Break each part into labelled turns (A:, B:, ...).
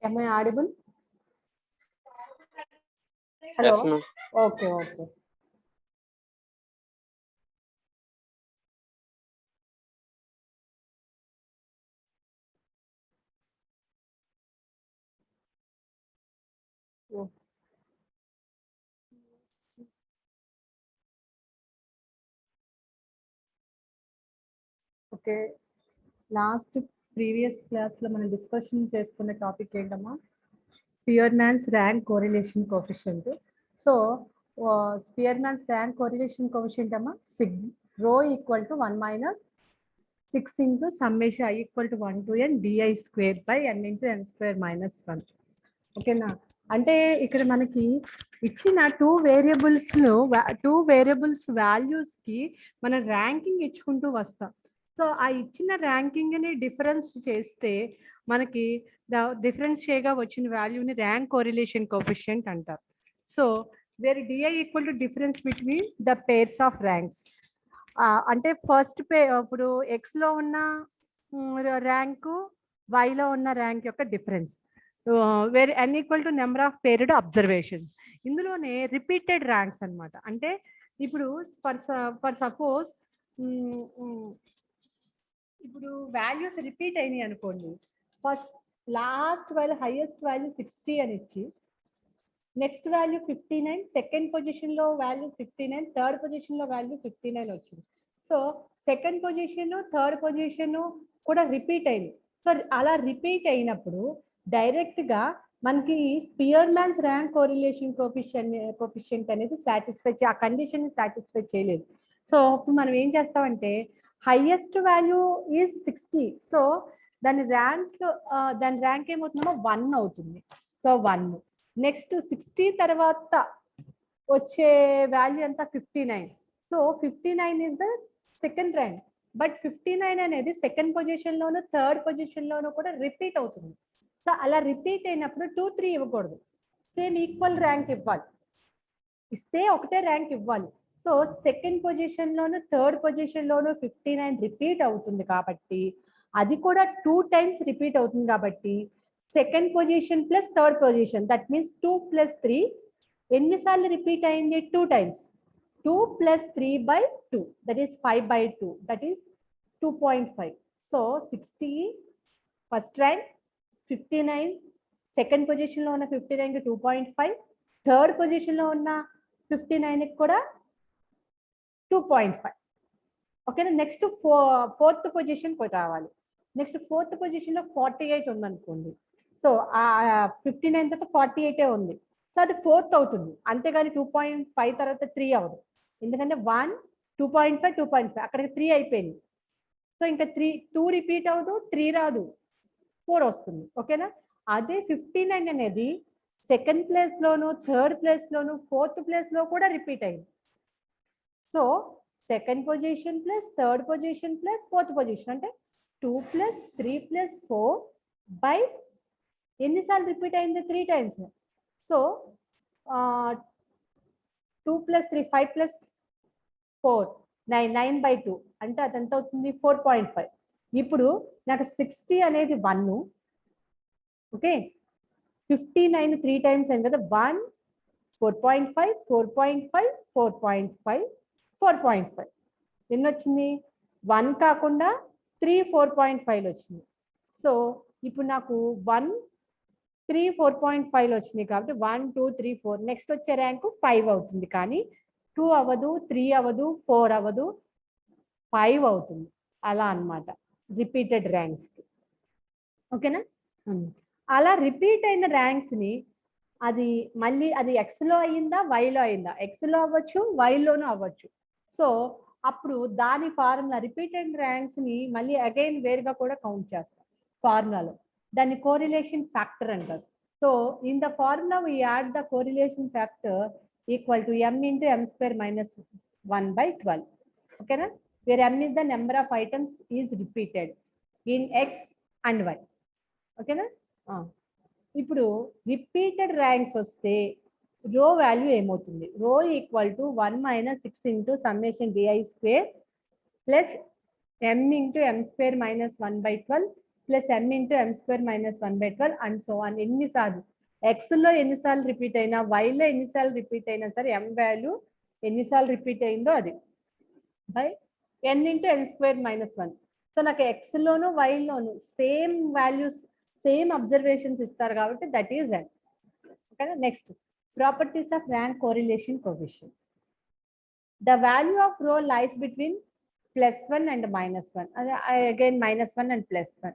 A: Am I audible? Hello.
B: Yes, ma'am.
A: Okay. Okay, last previous క్లాస్లో మనం discussion చేసుకునే topic ఏంటమ్మా, Spearman's rank correlation coefficient. So Spearman's rank correlation coefficient అమ్మా rho equal to 1 minus 6 into summation I equal to 1 to n DI square by n into n square minus 1. ఓకేనా? అంటే ఇక్కడ మనకి ఇచ్చిన టూ వేరియబుల్స్ వాల్యూస్కి మనం ranking ఇచ్చుకుంటూ వస్తాం. So ఆ ఇచ్చిన ర్యాంకింగ్ని డిఫరెన్స్ చేస్తే మనకి డిఫరెన్స్ చేయగా వచ్చిన వాల్యూని ర్యాంక్ కోరిలేషన్ కోఎఫిషియంట్ అంటారు. So where DI equal to difference between the pairs of ranks. అంటే ఫస్ట్ ఇప్పుడు ఎక్స్లో ఉన్న ర్యాంకు వైలో ఉన్న ర్యాంక్ యొక్క difference, where n equal to number of paired observations. ఇందులోనే రిపీటెడ్ ర్యాంక్స్ అనమాట. అంటే ఇప్పుడు ఫర్ సపోజ్ ఇప్పుడు వాల్యూస్ రిపీట్ అయినాయి అనుకోండి, first last value highest value 60 అని ఇచ్చి నెక్స్ట్ వాల్యూ 59, సెకండ్ పొజిషన్లో వాల్యూ 59, థర్డ్ పొజిషన్లో వాల్యూ 59 వచ్చింది. So second position third position కూడా రిపీట్ అయింది. సో అలా రిపీట్ అయినప్పుడు డైరెక్ట్గా మనకి స్పియర్మ్యాన్స్ ర్యాంక్ కోరిలేషన్ కోఎఫిషియంట్ అనేది ఆ కండిషన్ని సాటిస్ఫై చేయలేదు. సో ఇప్పుడు మనం ఏం చేస్తామంటే హైయెస్ట్ వాల్యూ ఈజ్ 60. సో దాని ర్యాంక్ ఏమవుతుందో 1 అవుతుంది. సో 1. నెక్స్ట్ 60 తర్వాత వచ్చే వాల్యూ ఎంత 59. So 59 is the second rank. But 59 అనేది సెకండ్ పొజిషన్లోను థర్డ్ పొజిషన్లోను కూడా రిపీట్ అవుతుంది. సో అలా రిపీట్ అయినప్పుడు 2, 3 ఇవ్వకూడదు, సేమ్ ఈక్వల్ ర్యాంక్ ఇవ్వాలి. ఇస్తే ఒకటే ర్యాంక్ ఇవ్వాలి. సో సెకండ్ పొజిషన్లోను థర్డ్ పొజిషన్లోను 59 రిపీట్ అవుతుంది కాబట్టి అది కూడా 2 times రిపీట్ అవుతుంది కాబట్టి second position plus third position, that means 2 + 3 ఎన్నిసార్లు రిపీట్ అయింది? 2 times. 2 + 3/2, that is 5/2, that is 2.5. So 60 first rank, 59 second పొజిషన్లో ఉన్న 59కి 2.5, థర్డ్ పొజిషన్లో ఉన్న 59కి కూడా 2.5. ఓకేనా? నెక్స్ట్ ఫోర్త్ పొజిషన్ రావాలి. నెక్స్ట్ ఫోర్త్ పొజిషన్లో 48 ఉందనుకోండి. సో 59 తర్వాత 48 ఉంది. సో అది ఫోర్త్ అవుతుంది, అంతేగాని 2.5 తర్వాత 3 అవ్వదు. ఎందుకంటే 1, 2.5, 2.5 అక్కడికి 3 అయిపోయింది. సో ఇంకా 2 రిపీట్ అవ్వదు, 3 రాదు, 4 వస్తుంది. ఓకేనా? అదే 59 అనేది సెకండ్ ప్లేస్లోను థర్డ్ ప్లేస్లోను ఫోర్త్ ప్లేస్లో కూడా రిపీట్ అయింది. So second position plus third position plus fourth position అంటే 2 + 3 + 4 బై ఎన్నిసార్లు రిపీట్ అయింది? 3 times. సో 2 + 3 5 + 4 9, 9/2 అంటే అదంతా అవుతుంది 4.5. ఇప్పుడు నాకు 60 అనేది 1, ఓకే, 59 3 times అయింది కదా, 1, 4.5, 4.5, 4.5, 4.5 ఎన్ని వచ్చింది? 1 కాకుండా 3, 4.5 వచ్చింది. సో ఇప్పుడు నాకు 1, 3, 4.5 వచ్చినాయి కాబట్టి 1, 2, 3, 4 నెక్స్ట్ వచ్చే ర్యాంకు 5 అవుతుంది. కానీ 2 అవ్వదు, 3 అవ్వదు, 4 అవ్వదు, 5 అవుతుంది. అలా అన్నమాట రిపీటెడ్ ర్యాంక్స్కి. ఓకేనా? అలా రిపీట్ అయిన ర్యాంక్స్ని అది మళ్ళీ అది ఎక్స్లో అయ్యిందా వైలో అయిందా? ఎక్స్లో అవ్వచ్చు, వైలోనూ అవ్వచ్చు. సో అప్పుడు దాని ఫార్ములా రిపీటెడ్ ర్యాంక్స్ని మళ్ళీ అగైన్ వేరుగా కూడా కౌంట్ చేస్తాం ఫార్ములాలో. దాన్ని కోరిలేషన్ ఫ్యాక్టర్ అంటారు. So in the formula we add the correlation factor equal to m × m² - 1/12. ఓకేనా? Where m is the number of items is repeated in x and y. ఓకేనా? ఇప్పుడు రిపీటెడ్ ర్యాంక్స్ వస్తే రో value ఏమవుతుంది? రో equal to 1 - 6 into summation DI² plus m × m² - 1/12 plus m into m square minus 1/12 and so on. ఎన్నిసార్లు ఎక్స్లో ఎన్నిసార్లు repeat అయినా, వైలో ఎన్నిసార్లు రిపీట్ అయినా సరే m వాల్యూ ఎన్నిసార్లు రిపీట్ అయిందో అది by n into n square minus 1. So నాకు ఎక్స్లోను వైలోను సేమ్ వాల్యూస్ సేమ్ అబ్జర్వేషన్స్ ఇస్తారు కాబట్టి దట్ ఈజ్ n. ఓకేనా. Next properties off rank correlation coefficient. The value of rho lies between +1 and -1. Again -1 and +1.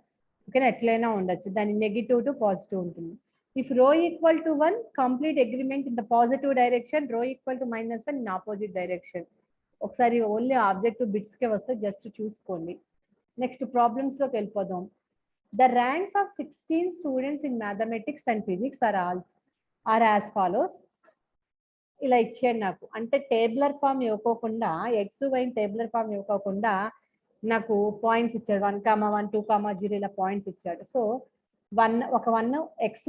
A: Okay, ఎట్లయినా ఉండొచ్చు. దాని negative to positive ఉంటుంది. If rho equal to 1, complete agreement in the positive direction. Rho equal to -1 in opposite direction. ఒకసారి only objective బిట్స్కే వస్తే just చూసుకోండి. Next ప్రాబ్లమ్స్లోకి వెళ్ళిపోదాం. The ranks of 16 students in mathematics and physics are as follows. ఇలా ఇచ్చాడు నాకు. అంటే tabular form ఇవ్వకోకుండా, X Y tabular form ఇవ్వకోకుండా నాకు పాయింట్స్ ఇచ్చాడు. 1, 1, 2, 0 ఇలా పాయింట్స్ ఇచ్చాడు. సో 1 ఎక్స్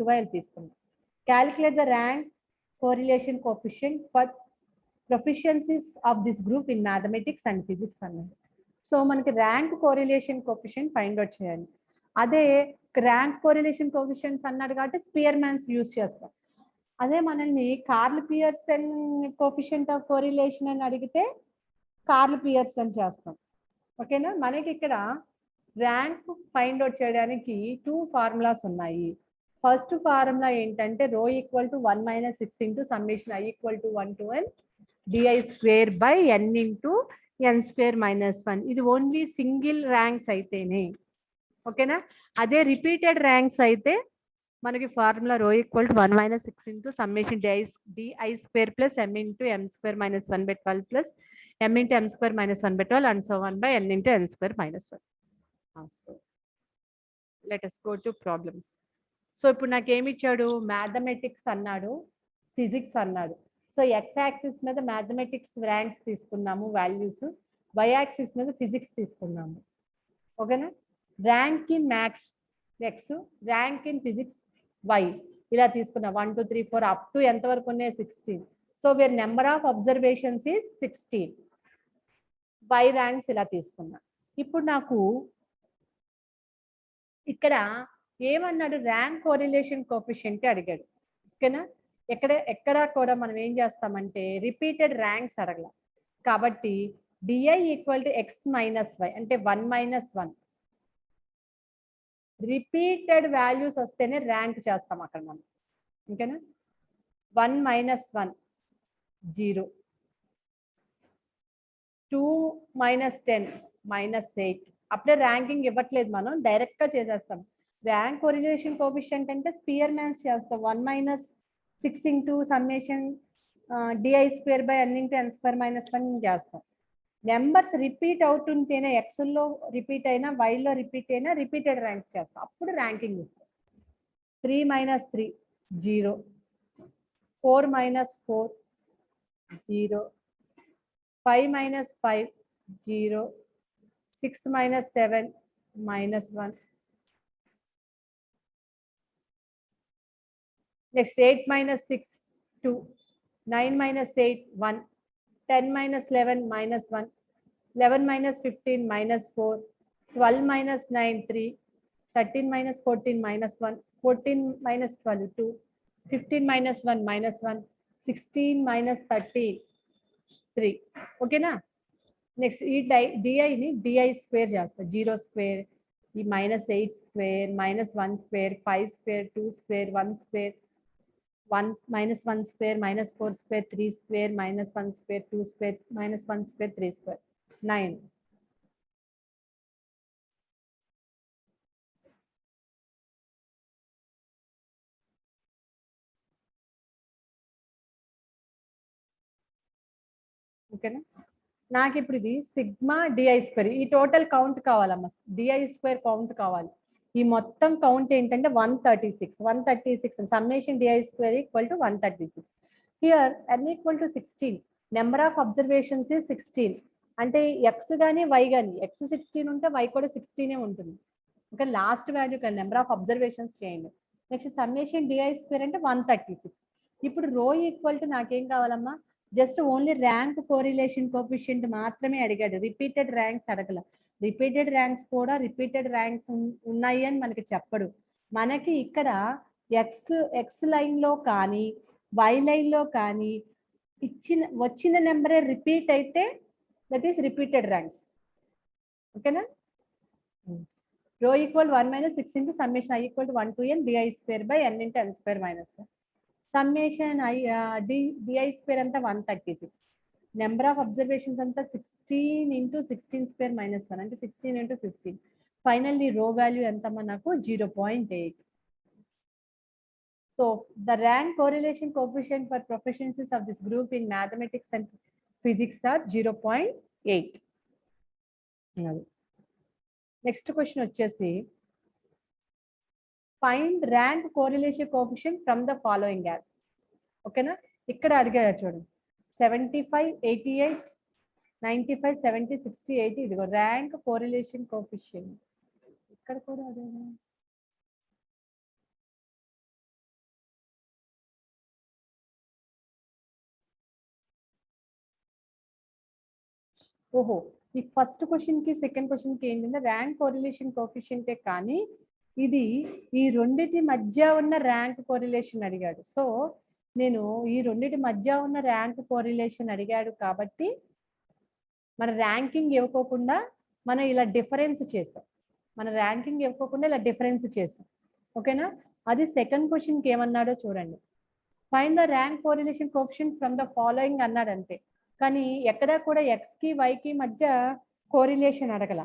A: వై అని తీసుకున్నాం. Calculate the rank correlation coefficient for ప్రొఫిషియన్సీస్ of this group in mathematics and physics అన్నది. సో మనకి rank correlation coefficient find out చేయాలి. అదే ర్యాంక్ కోరిలేషన్ కోఎఫిషియంట్స్ అన్నాడు కాబట్టి స్పియర్మాన్స్ యూజ్ చేస్తాం. అదే మనల్ని curl Pearson coefficient of correlation అని అడిగితే కార్ల్ పియర్సన్ చేస్తాం. ఓకేనా. మనకి ఇక్కడ ర్యాంక్ ఫైండ్ అవుట్ చేయడానికి 2 ఫార్ములాస్ ఉన్నాయి. ఫస్ట్ ఫార్ములా ఏంటంటే రో equal to 1 - 6 into summation i equal to 1 to n di² by n into n² - 1. ఇది ఓన్లీ సింగిల్ ర్యాంక్స్ అయితేనే. ఓకేనా. అదే రిపీటెడ్ ర్యాంక్స్ అయితే మనకి formula rho equal to 1 - 6 into summation di² plus m into m² - 1/12 plus m into m² - 1/12 and so 1 by n into n² - 1. So let us go to problems. So ఇప్పుడు నాకు ఏమి ఇచ్చాడు, mathematics అన్నాడు, physics అన్నాడు. So X axis మీద mathematics ranks తీసుకున్నాము values, Y axis మీద physics తీసుకున్నాము. ఓకేనా. Rank in maths X, rank in physics why ఇలా తీసుకున్నా. 1, 2, 3, 4 అప్ టు ఎంత వరకు ఉన్నాయి 16. So where number of observations is 16. Y ranks ఇలా తీసుకున్నా. ఇప్పుడు నాకు ఇక్కడ ఏమన్నాడు, ర్యాంక్ కోరిలేషన్ కోఎఫిషియంట్ అడిగాడు. ఓకేనా. ఎక్కడ కూడా మనం ఏం చేస్తామంటే రిపీటెడ్ ర్యాంక్స్ అడగల కాబట్టి DI equal to x minus Y అంటే 1 - 1 రిపీటెడ్ వాల్యూస్ వస్తేనే ర్యాంక్ చేస్తాం అక్కడ మనం. ఓకేనా. 1 - 1 0, 2 - 10 -8. అప్పుడే ర్యాంకింగ్ ఇవ్వట్లేదు, మనం డైరెక్ట్ గా చేసేస్తాం. ర్యాంక్ కోరిలేషన్ కోఎఫిషియంట్ అంటే స్పియర్మాన్స్ చేస్తాం. 1 - 6 into summation di² by n into n² - 1 చేస్తాం. నెంబర్స్ రిపీట్ అవుతుంటేనే, ఎక్స్లో రిపీట్ అయినా వైలో రిపీట్ అయినా రిపీటెడ్ ర్యాంక్స్ చేస్తాం, అప్పుడు ర్యాంకింగ్ ఇస్తాం. 3 - 3 0, 4 - 4 0, 5 - 5 0, 6 - 7 -1. నెక్స్ట్ 8 - 6 2, 9 - 8 1, 10 - 11 -1, 11 - 15 -4, 12 - 9 3, 13 - 14 -1, 14 - 12 2, 15 - 1 -1, 16 - 13 3. ఓకేనా. నెక్స్ట్ ఈ డిఐని di² చేస్తా. 0² ఈ -8² -1² 5² 2² 1² 1 - 1² -4² 3² -1² 2² -1² 3² 9. ఓకేనా. నాకు ఇప్పుడు ఇది సిగ్మా di², ఈ టోటల్ కౌంట్ కావాలమ్మా, di² కౌంట్ కావాలి. ఈ మొత్తం కౌంట్ ఏంటంటే 136 summation di² equal to 136. Here n equal to 16, number of observations 16. అంటే ఎక్స్ కానీ వై కానీ, ఎక్స్ 16 ఉంటే వై కూడా 16 ఉంటుంది. ఓకే. లాస్ట్ వాల్యూ కానీ నెంబర్ ఆఫ్ అబ్జర్వేషన్స్ చేయండి. నెక్స్ట్ సమ్మేషన్ di² అంటే 136. ఇప్పుడు రో ఈక్వల్ టు నాకేం కావాలమ్మా, just only rank correlation coefficient మాత్రమే అడిగాడు, రిపీటెడ్ ర్యాంక్స్ అడగల. రిపీటెడ్ ర్యాంక్స్ కూడా రిపీటెడ్ ర్యాంక్స్ ఉన్నాయి అని మనకి చెప్పడు. మనకి ఇక్కడ ఎక్స్ లైన్లో కానీ వై లైన్లో కానీ వచ్చిన నెంబరే రిపీట్ అయితే దట్ ఈస్ రిపీటెడ్ ర్యాంక్స్. ఓకేనా? rho equal 1 minus 6 into summation I equal to 1 to n di square by n into n square minus 1. Summation I di square anta 136. Number of observations anta 16 into 16 square minus 1 ante 16 into 15. Finally rho value anta manaku 0.8. So the rank correlation coefficient for proficiencies of this group in mathematics and physics are 0.8. Next question వచ్చేసి find rank correlation coefficient from the following as. ఓకేనా? ఇక్కడ అడిగారు చూడండి 75, 88, 95, 70, 60, 80. ఇదిగో rank correlation coefficient. ఇక్కడ కూడా అదే. ఓహో, ఈ ఫస్ట్ క్వశ్చన్ కి సెకండ్ క్వశ్చన్ కి ఏంటంటే ర్యాంక్ కోరిలేషన్ కోఎఫిషియంటే, కానీ ఇది ఈ రెండిటి మధ్య ఉన్న ర్యాంక్ కోరిలేషన్ అడిగాడు. సో నేను ఈ రెండిటి మధ్య ఉన్న ర్యాంక్ కోరిలేషన్ అడిగాడు కాబట్టి మన ర్యాంకింగ్ ఇవ్వకోకుండా మనం ఇలా డిఫరెన్స్ చేసాం. మన ర్యాంకింగ్ ఇవ్వకోకుండా ఇలా డిఫరెన్స్ చేసాం. ఓకేనా? అది సెకండ్ క్వశ్చన్ కి ఏమన్నాడో చూడండి. Find the rank correlation coefficient from the following అన్నాడు అంతే. కానీ ఎక్కడా కూడా ఎక్స్కి వైకి మధ్య కోరిలేషన్ అడగల.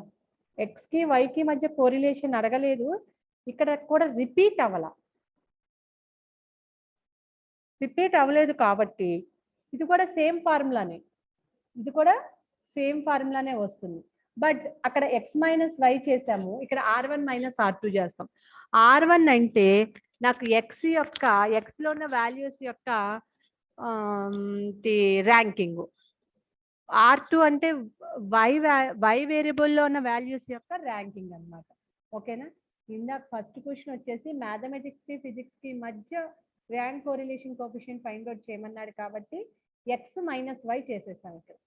A: ఎక్స్కి వైకి మధ్య కోరిలేషన్ అడగలేదు. ఇక్కడ కూడా రిపీట్ అవ్వలేదు కాబట్టి ఇది కూడా సేమ్ ఫార్ములానే వస్తుంది. బట్ అక్కడ ఎక్స్ మైనస్ వై చేసాము, ఇక్కడ R1 మైనస్ R2 చేస్తాం. R1 అంటే నాకు ఎక్స్ లో ఉన్న వాల్యూస్ యొక్క ర్యాంకింగ్. R2 అంటే వై వేరియబుల్లో ఉన్న వాల్యూస్ యొక్క ర్యాంకింగ్ అన్నమాట. ఓకేనా? ఇందాక ఫస్ట్ క్వశ్చన్ వచ్చేసి మ్యాథమెటిక్స్ కి ఫిజిక్స్ కి మధ్య rank correlation coefficient find out చేయమన్నాడు కాబట్టి ఎక్స్ మైనస్ వై చేసేసాం ఇక్కడ.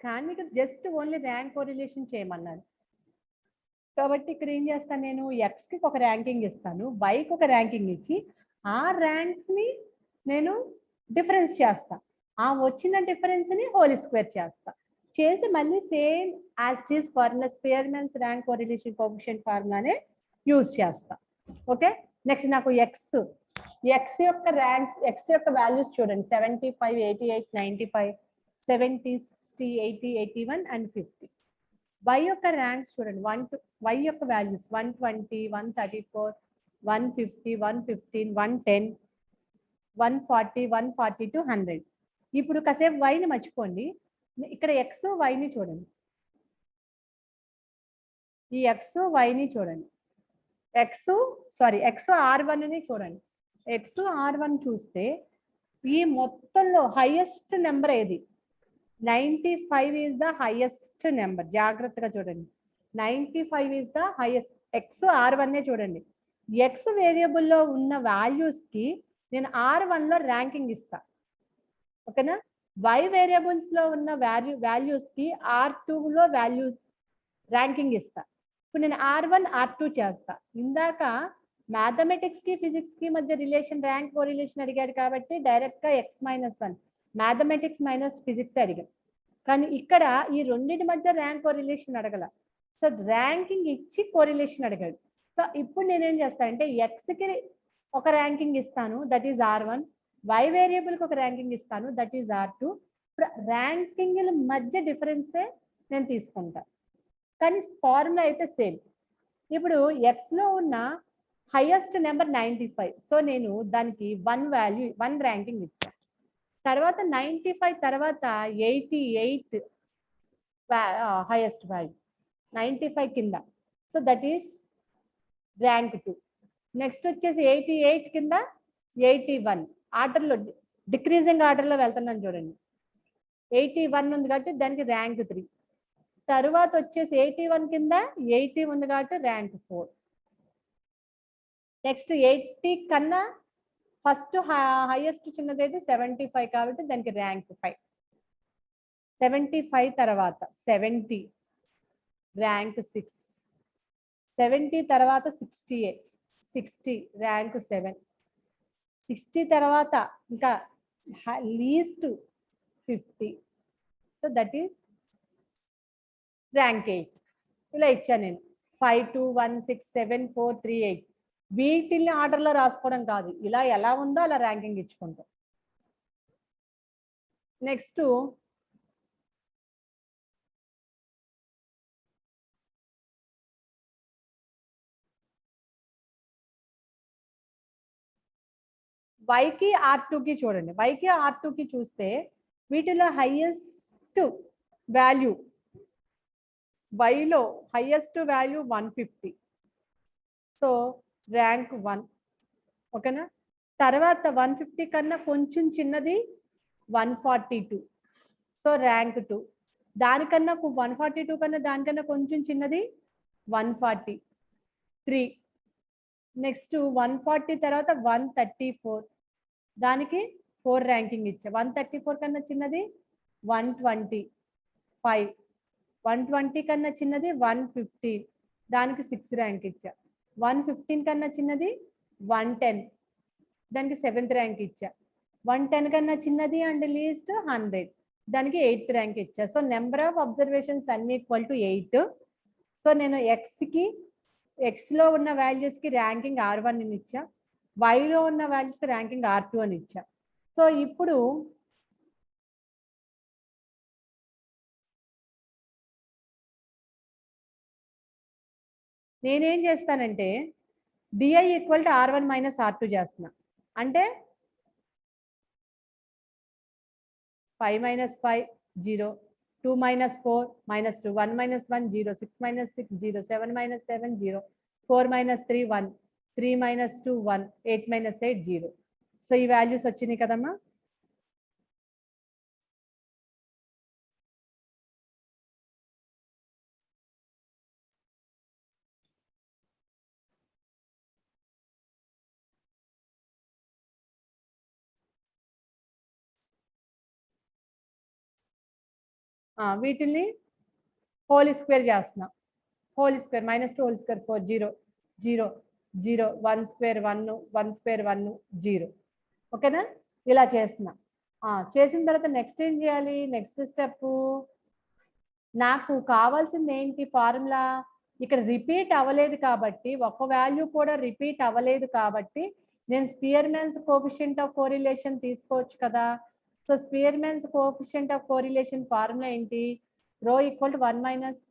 A: కానీ ఇక్కడ జస్ట్ ఓన్లీ ర్యాంక్ కోరిలేషన్ చేయమన్నాడు కాబట్టి ఇక్కడ ఏం చేస్తాను, నేను ఎక్స్ కి ఒక ర్యాంకింగ్ ఇస్తాను, వైకి ఒక ర్యాంకింగ్ ఇచ్చి ఆ ర్యాంక్స్ ని నేను డిఫరెన్స్ చేస్తా. ఆ వచ్చిన డిఫరెన్స్ ని హోల్ స్క్వేర్ చేసి మళ్ళీ same as it is formula Spearman's rank correlation coefficient ఫార్ములానే యూజ్ చేస్తా. ఓకే, నెక్స్ట్ నాకు ఎక్స్ యొక్క ర్యాంక్స్, ఎక్స్ యొక్క వాల్యూస్ చూడండి 75, 88, 95, 70, 60, 80, 81 అండ్ 50. వై యొక్క ర్యాంక్స్ చూడండి వై యొక్క వాల్యూస్ 120, 134, 150, 115, 110, 140, 142, 100. ఇప్పుడు కాసేపు వైని మర్చిపోండి, ఇక్కడ ఎక్స్ వైని చూడండి. ఈ ఎక్స్ వైని చూడండి, ఎక్స్ R1 ని చూడండి. ఎక్స్ R1 చూస్తే ఈ మొత్తంలో హైయెస్ట్ నెంబర్ ఏది? 95 ఈజ్ ద హైయెస్ట్ నెంబర్. జాగ్రత్తగా చూడండి, 95 is the highest. X R1 చూడండి. ఎక్స్ వేరియబుల్లో ఉన్న వాల్యూస్ కి నేను R1 లో ర్యాంకింగ్ ఇస్తా. ఓకేనా? వై వేరియబుల్స్ లో ఉన్న వాల్యూస్ కి R2 లో వాల్యూస్ ర్యాంకింగ్ ఇస్తా. ఇప్పుడు నేను R1, R2 చేస్తా. ఇందాక మ్యాథమెటిక్స్ కి ఫిజిక్స్ కి మధ్య రిలేషన్ ర్యాంక్ కోరిలేషన్ అడిగాడు కాబట్టి డైరెక్ట్ గా X-1 మ్యాథమెటిక్స్ మైనస్ ఫిజిక్స్ అడిగాడు. కానీ ఇక్కడ ఈ రెండింటి మధ్య ర్యాంక్ కోరిలేషన్ అడగల. సో ర్యాంకింగ్ ఇచ్చి కోరిలేషన్ అడిగాడు. సో ఇప్పుడు నేనేం చేస్తానంటే ఎక్స్ కి ఒక ర్యాంకింగ్ ఇస్తాను, that is R1. Why variable కి ఒక ర్యాంకింగ్ ఇస్తాను, దట్ ఈస్ R2. ఇప్పుడు ర్యాంకింగ్ మధ్య డిఫరెన్సే నేను తీసుకుంటా, కానీ ఫార్ములా అయితే సేమ్. ఇప్పుడు ఎక్స్ లో ఉన్న హైయెస్ట్ నెంబర్ 95. సో నేను దానికి 1 ర్యాంకింగ్ ఇచ్చాను. తర్వాత 95 తర్వాత 88 హైయెస్ట్ వాల్యూ 95 కింద. So that is rank 2. Next వచ్చేసి 88 కింద 81 ఆర్డర్లో డిక్రీజింగ్ ఆర్డర్లో వెళ్తున్నాను చూడండి. 81 ఉంది కాబట్టి దానికి ర్యాంక్ 3. తర్వాత వచ్చేసి 81 కింద 80 ఉంది కాబట్టి ర్యాంక్ 4. నెక్స్ట్ 80 కన్నా ఫస్ట్ హైయెస్ట్ చిన్నదైతే 75 కాబట్టి దానికి ర్యాంక్ 5. 75 తర్వాత 70 ర్యాంక్ 6, 70 తర్వాత 68, 60 ర్యాంక్ 7, 60 తర్వాత ఇంకా least 50, so that is rank 8. ఇలా ఇచ్చాను నేను 5 2 1 6 7 4 3 8. వీటిల్ని ఆర్డర్లో రాసుకోవడం కాదు, ఇలా ఎలా ఉందో అలా ర్యాంకింగ్ ఇచ్చుకుంటాం. నెక్స్ట్ వైకి R2కి చూడండి. వైకి R2కి చూస్తే వీటిలో హైయెస్ట్ వాల్యూ, వైలో హైయెస్ట్ వాల్యూ 150, సో ర్యాంక్ 1. ఓకేనా? తర్వాత 150 కన్నా కొంచెం చిన్నది 142, సో ర్యాంక్ 2. దానికన్నా 142 కన్నా దానికన్నా కొంచెం చిన్నది 143. నెక్స్ట్ 140 తర్వాత 134, దానికి 4 ర్యాంకింగ్ ఇచ్చా. 134 కన్నా చిన్నది 125, 120 కన్నా చిన్నది 115, దానికి 6 ర్యాంక్ ఇచ్చా. 115 కన్నా చిన్నది 110, దానికి 7th ర్యాంక్ ఇచ్చా. 110 కన్నా చిన్నది అండ్ లీస్ట్ 100, దానికి 8th ర్యాంక్ ఇచ్చా. సో నెంబర్ ఆఫ్ అబ్జర్వేషన్స్ అన్ని ఈక్వల్ టు 8. సో నేను ఎక్స్లో ఉన్న వాల్యూస్కి ర్యాంకింగ్ R1 అని ఇచ్చా, వైలో ఉన్న వాల్యూస్కి ర్యాంకింగ్ R2 అని ఇచ్చా. సో ఇప్పుడు నేనేం చేస్తానంటే DI equal to R1 minus R2 చేస్తున్నా. అంటే 5 minus 5 0, 2 minus 4 minus 2, 1 minus 1 0, 6 minus 6 0, 7 minus 7 0, 4 minus 3 1, 3 minus 2 1, 8 minus 8 0. So ఈ వాల్యూస్ వచ్చినాయి కదమ్మా. వీటిని హోల్ స్క్వేర్ చేస్తున్నా. Whole square minus 2 whole square 4 0 0 0, 1 square 1, 1 square 1 0. ఓకేనా? ఇలా చేస్తున్నా. చేసిన తర్వాత నెక్స్ట్ ఏం చేయాలి? నెక్స్ట్ స్టెప్ నాకు కావాల్సింది ఏంటి? ఫార్ములా ఇక్కడ రిపీట్ అవ్వలేదు కాబట్టి, ఒక వాల్యూ కూడా రిపీట్ అవ్వలేదు కాబట్టి నేను స్పియర్మాన్స్ కోఎఫిషియంట్ ఆఫ్ కోరిలేషన్ తీసుకోవచ్చు కదా. So Spearman's coefficient of correlation formula ఏంటి? Rho equal to 1 minus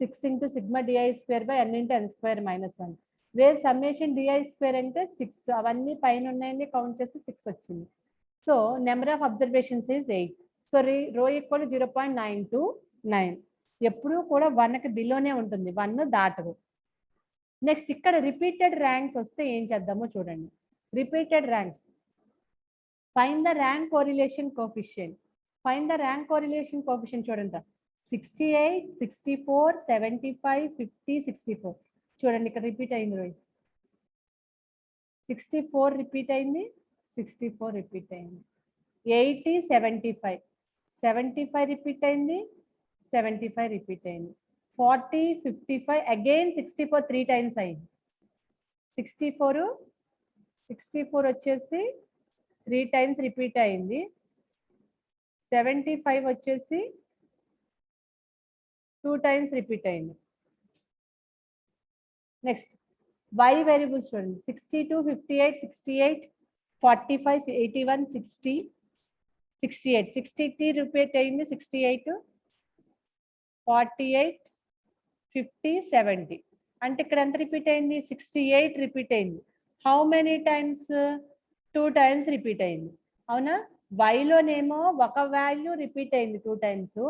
A: 6 into sigma DI square by n into n square minus 1, where summation DI square అంటే 6, అవన్నీ పైన ఉన్నాయని కౌంట్ చేస్తే 6 వచ్చింది. So number of observations is 8. So rho equal to 0.929, ఎప్పుడూ కూడా 1కి బిలోనే ఉంటుంది, 1 దాటదు. నెక్స్ట్ ఇక్కడ రిపీటెడ్ ర్యాంక్స్ వస్తే ఏం చేద్దామో చూడండి. Repeated ranks, find the rank correlation coefficient. Find the rank correlation coefficient చూడండి. 68, 64, 75, 50, 64. చూడండి ఇక్కడ రిపీట్ అయింది. 64 రిపీట్ అయింది, 64 రిపీట్ అయింది. 80, 75, 75 రిపీట్ అయింది, 75 రిపీట్ అయింది. 40, 55, అగైన్ 64 3 టైమ్స్ అయింది. 64 వచ్చేసి 3 టైమ్స్ రిపీట్ అయింది. 75 వచ్చేసి 2 టైమ్స్ రిపీట్ అయింది. నెక్స్ట్ y వేరియబుల్స్ చూడండి. 62, 58, 68, 45, 81, 60, 68. 63 రిపీట్ అయింది, 68, 48, 50, 70. అంటే ఇక్కడ ఎంత రిపీట్ అయింది? 68 రిపీట్ అయింది. How many times? 2 times repeat అయింది. అవునా? వైలోనేమో ఒక వాల్యూ రిపీట్ అయింది 2 టైమ్స్,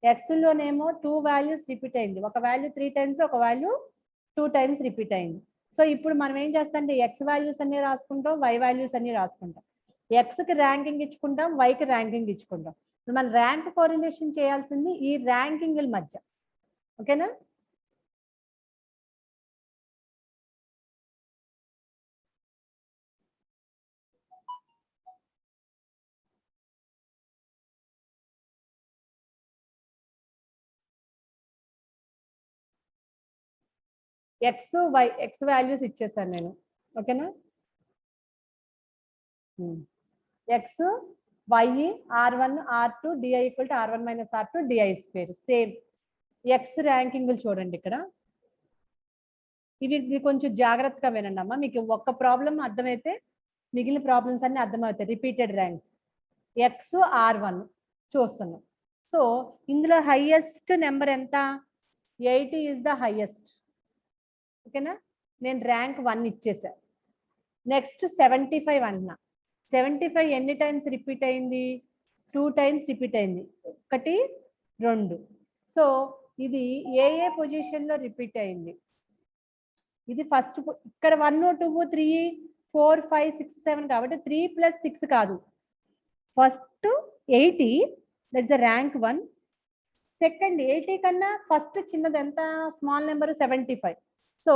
A: ఎక్స్లోనేమో 2 వాల్యూస్ రిపీట్ అయింది. ఒక వాల్యూ 3 టైమ్స్, ఒక వాల్యూ 2 టైమ్స్ రిపీట్ అయింది. సో ఇప్పుడు మనం ఏం చేస్తాం అంటే ఎక్స్ వాల్యూస్ అన్ని రాసుకుంటాం, వై వాల్యూస్ అన్ని రాసుకుంటాం. ఎక్స్కి ర్యాంకింగ్ ఇచ్చుకుంటాం, వైకి ర్యాంకింగ్ ఇచ్చుకుంటాం. మనం ర్యాంక్ కోరిలేషన్ చేయాల్సింది ఈ ర్యాంకింగ్ల మధ్య. ఓకేనా? ఎక్స్ వై ఎక్స్ వాల్యూస్ ఇచ్చేసాను నేను. ఓకేనా? X Y R1 R2 DI equal to R1 minus R2 DI square. Same X ర్యాంకింగ్లు చూడండి ఇక్కడ. ఇది కొంచెం జాగ్రత్తగా వినండి అమ్మా. మీకు ఒక్క ప్రాబ్లం అర్థమైతే మిగిలిన ప్రాబ్లమ్స్ అన్ని అర్థమవుతాయి. రిపీటెడ్ ర్యాంక్స్ ఎక్స్ R1 చూస్తున్నాం. సో ఇందులో హైయెస్ట్ నెంబర్ ఎంత? 80 ఈజ్ ద హైయెస్ట్. ఓకేనా? నేను ర్యాంక్ 1 ఇచ్చేసా. నెక్స్ట్ 75 అంటున్నా. 75 ఎన్ని టైమ్స్ రిపీట్ అయింది? 2 టైమ్స్ రిపీట్ అయింది. 1 2. సో ఇది ఏ పొజిషన్లో రిపీట్ అయింది? ఇది ఫస్ట్ ఇక్కడ 1 2 3 4 5 6 7 కాబట్టి 3 + 6 కాదు. First 80 that's the rank 1. Second 80 కన్నా ఫస్ట్ చిన్నది ఎంత? Small number 75. సో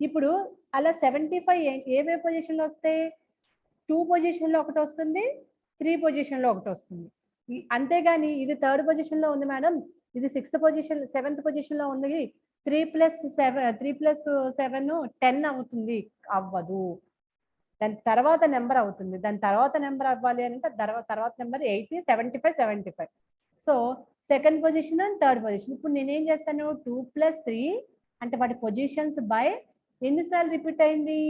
A: ఇప్పుడు అలా 75 ఏ పొజిషన్లో వస్తాయి? 2 పొజిషన్లో ఒకటి వస్తుంది, 3 పొజిషన్లో ఒకటి వస్తుంది. అంతేగాని ఇది 3rd పొజిషన్లో ఉంది మేడం, ఇది 6th పొజిషన్ 7th పొజిషన్లో ఉంది, 3 + 7 10 అవుతుంది. అవ్వదు. దాని తర్వాత నెంబర్ అవుతుంది. దాని తర్వాత నెంబర్ అవ్వాలి అంటే తర్వాత number 80 75 75. So second position and third position. ఇప్పుడు నేనేం చేస్తాను? 2 + 3 అంటే వాటి పొజిషన్స్ బై ఎన్నిసార్లు రిపీట్ అయింది?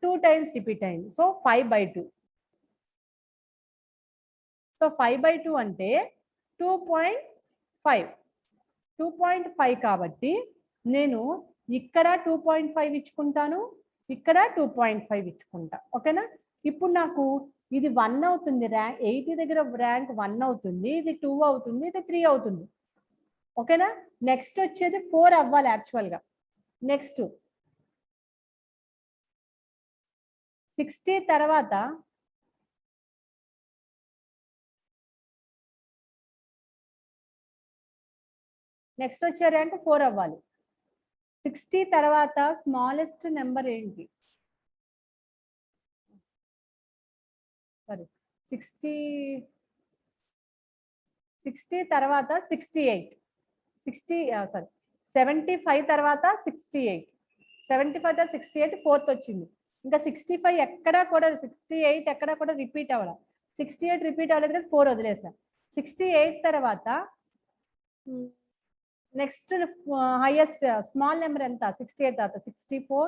A: 2 టైమ్స్ రిపీట్ అయింది. సో 5/2. సో 5/2 అంటే 2.5. 2.5 కాబట్టి నేను ఇక్కడ 2.5 ఇచ్చుకుంటాను, ఇక్కడ 2.5 ఇచ్చుకుంటా. ఓకేనా? ఇప్పుడు నాకు ఇది 1 అవుతుంది. ర్యాంక్ 80 దగ్గర ర్యాంక్ 1 అవుతుంది, ఇది 2 అవుతుంది, ఇది 3 అవుతుంది. ఓకేనా? నెక్స్ట్ వచ్చేది 4 అవ్వాలి యాక్చువల్గా. నెక్స్ట్ 60 తర్వాత నెక్స్ట్ వచ్చే ర్యాంక్ 4 అవ్వాలి. 60 తర్వాత స్మాలెస్ట్ నెంబర్ ఏంటి? సారీ 60 తర్వాత 68. 75 తర్వాత 68. 75 తర్వాత 68 4th వచ్చింది. ఇంకా 65 ఎక్కడా కూడా 68 ఎక్కడా కూడా రిపీట్ అవ్వాలి. 68 రిపీట్ అవ్వలేదు కానీ 4 వదిలేసా. 68 తర్వాత నెక్స్ట్ హైయెస్ట్ స్మాల్ నెంబర్ ఎంత? 68 తర్వాత 64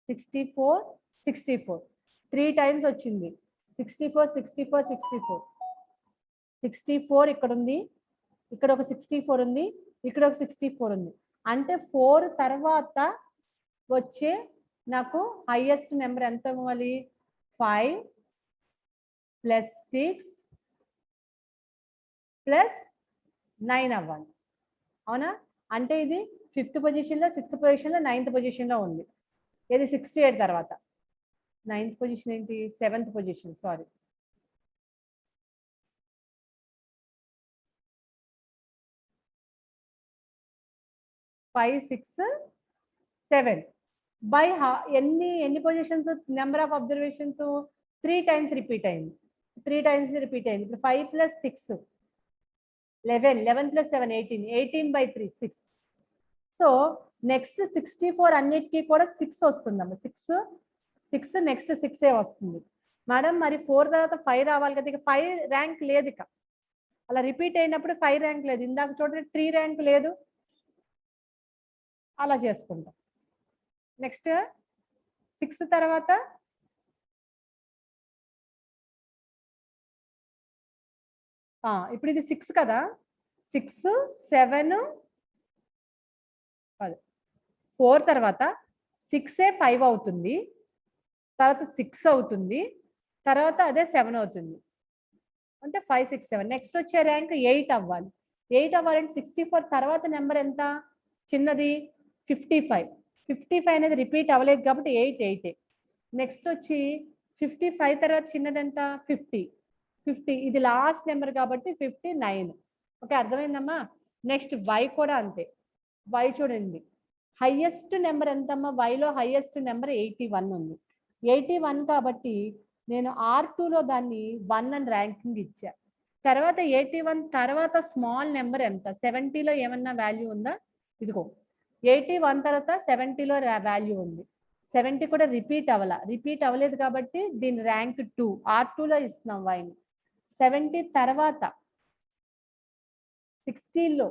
A: 64 64 3 టైమ్స్ వచ్చింది. 64 64 64 64 ఇక్కడ ఉంది, ఇక్కడ ఒక 64 ఉంది, ఇక్కడ ఒక 64 ఉంది. అంటే 4 తర్వాత వచ్చే నాకు హైయెస్ట్ నెంబర్ ఎంత అవ్వాలి? 5 + 6 + 9 అవ్వాలి. అవునా? అంటే ఇది 5th పొజిషన్లో, 6th పొజిషన్లో, 9th పొజిషన్లో ఉంది. ఇది 68 తర్వాత 9th పొజిషన్ ఏంటి? 7th position. సారీ, 5 6 7 బై ఎన్ని positions? Number of observations 3 times repeat అయింది. 3 టైమ్స్ రిపీట్ అయింది. ఇప్పుడు 5 + 6 11 11 + 7 18 18/3 6. సో నెక్స్ట్ 64 అన్నిటికీ కూడా 6 వస్తుందమ్మా. 6 నెక్స్ట్ 6 వస్తుంది మేడం. మరి 4 తర్వాత 5 రావాలి కదా. ఇక 5 ర్యాంక్ లేదు. ఇక అలా రిపీట్ అయినప్పుడు 5 ర్యాంక్ లేదు. ఇందాక చూడండి 3 ర్యాంక్ లేదు. అలా చేసుకుంటాం. నెక్స్ట్ 6 తర్వాత ఇప్పుడు ఇది 6 కదా. 6 7 4 తర్వాత 6 5 అవుతుంది, తర్వాత 6 అవుతుంది, తర్వాత అదే 7 అవుతుంది. అంటే 5 6 7. నెక్స్ట్ వచ్చే ర్యాంక్ 8 అవ్వాలి. 8 అవ్వాలంటే 64 తర్వాత నెంబర్ ఎంత? చిన్నది 55. 55 అనేది రిపీట్ అవ్వలేదు కాబట్టి 8 8. నెక్స్ట్ వచ్చి 55 తర్వాత చిన్నది ఎంత? 50. ఇది లాస్ట్ నెంబర్ కాబట్టి 59. ఓకే, అర్థమైందమ్మా? నెక్స్ట్ వై కూడా అంతే. వై చూడండి, హైయెస్ట్ నెంబర్ ఎంతమ్మా? వైలో హైయెస్ట్ నెంబర్ 81 ఉంది. 81 కాబట్టి నేను R2లో దాన్ని 1 అని ర్యాంకింగ్ ఇచ్చా. తర్వాత 81 తర్వాత స్మాల్ నెంబర్ ఎంత? 70లో ఏమన్నా వాల్యూ ఉందా? ఇదిగో 81 తర్వాత 70లో వాల్యూ ఉంది. 70 కూడా రిపీట్ అవ్వలేదు కాబట్టి దీని ర్యాంక్ 2, R2లో ఇస్తున్నాం వైని. 70 తర్వాత 60లో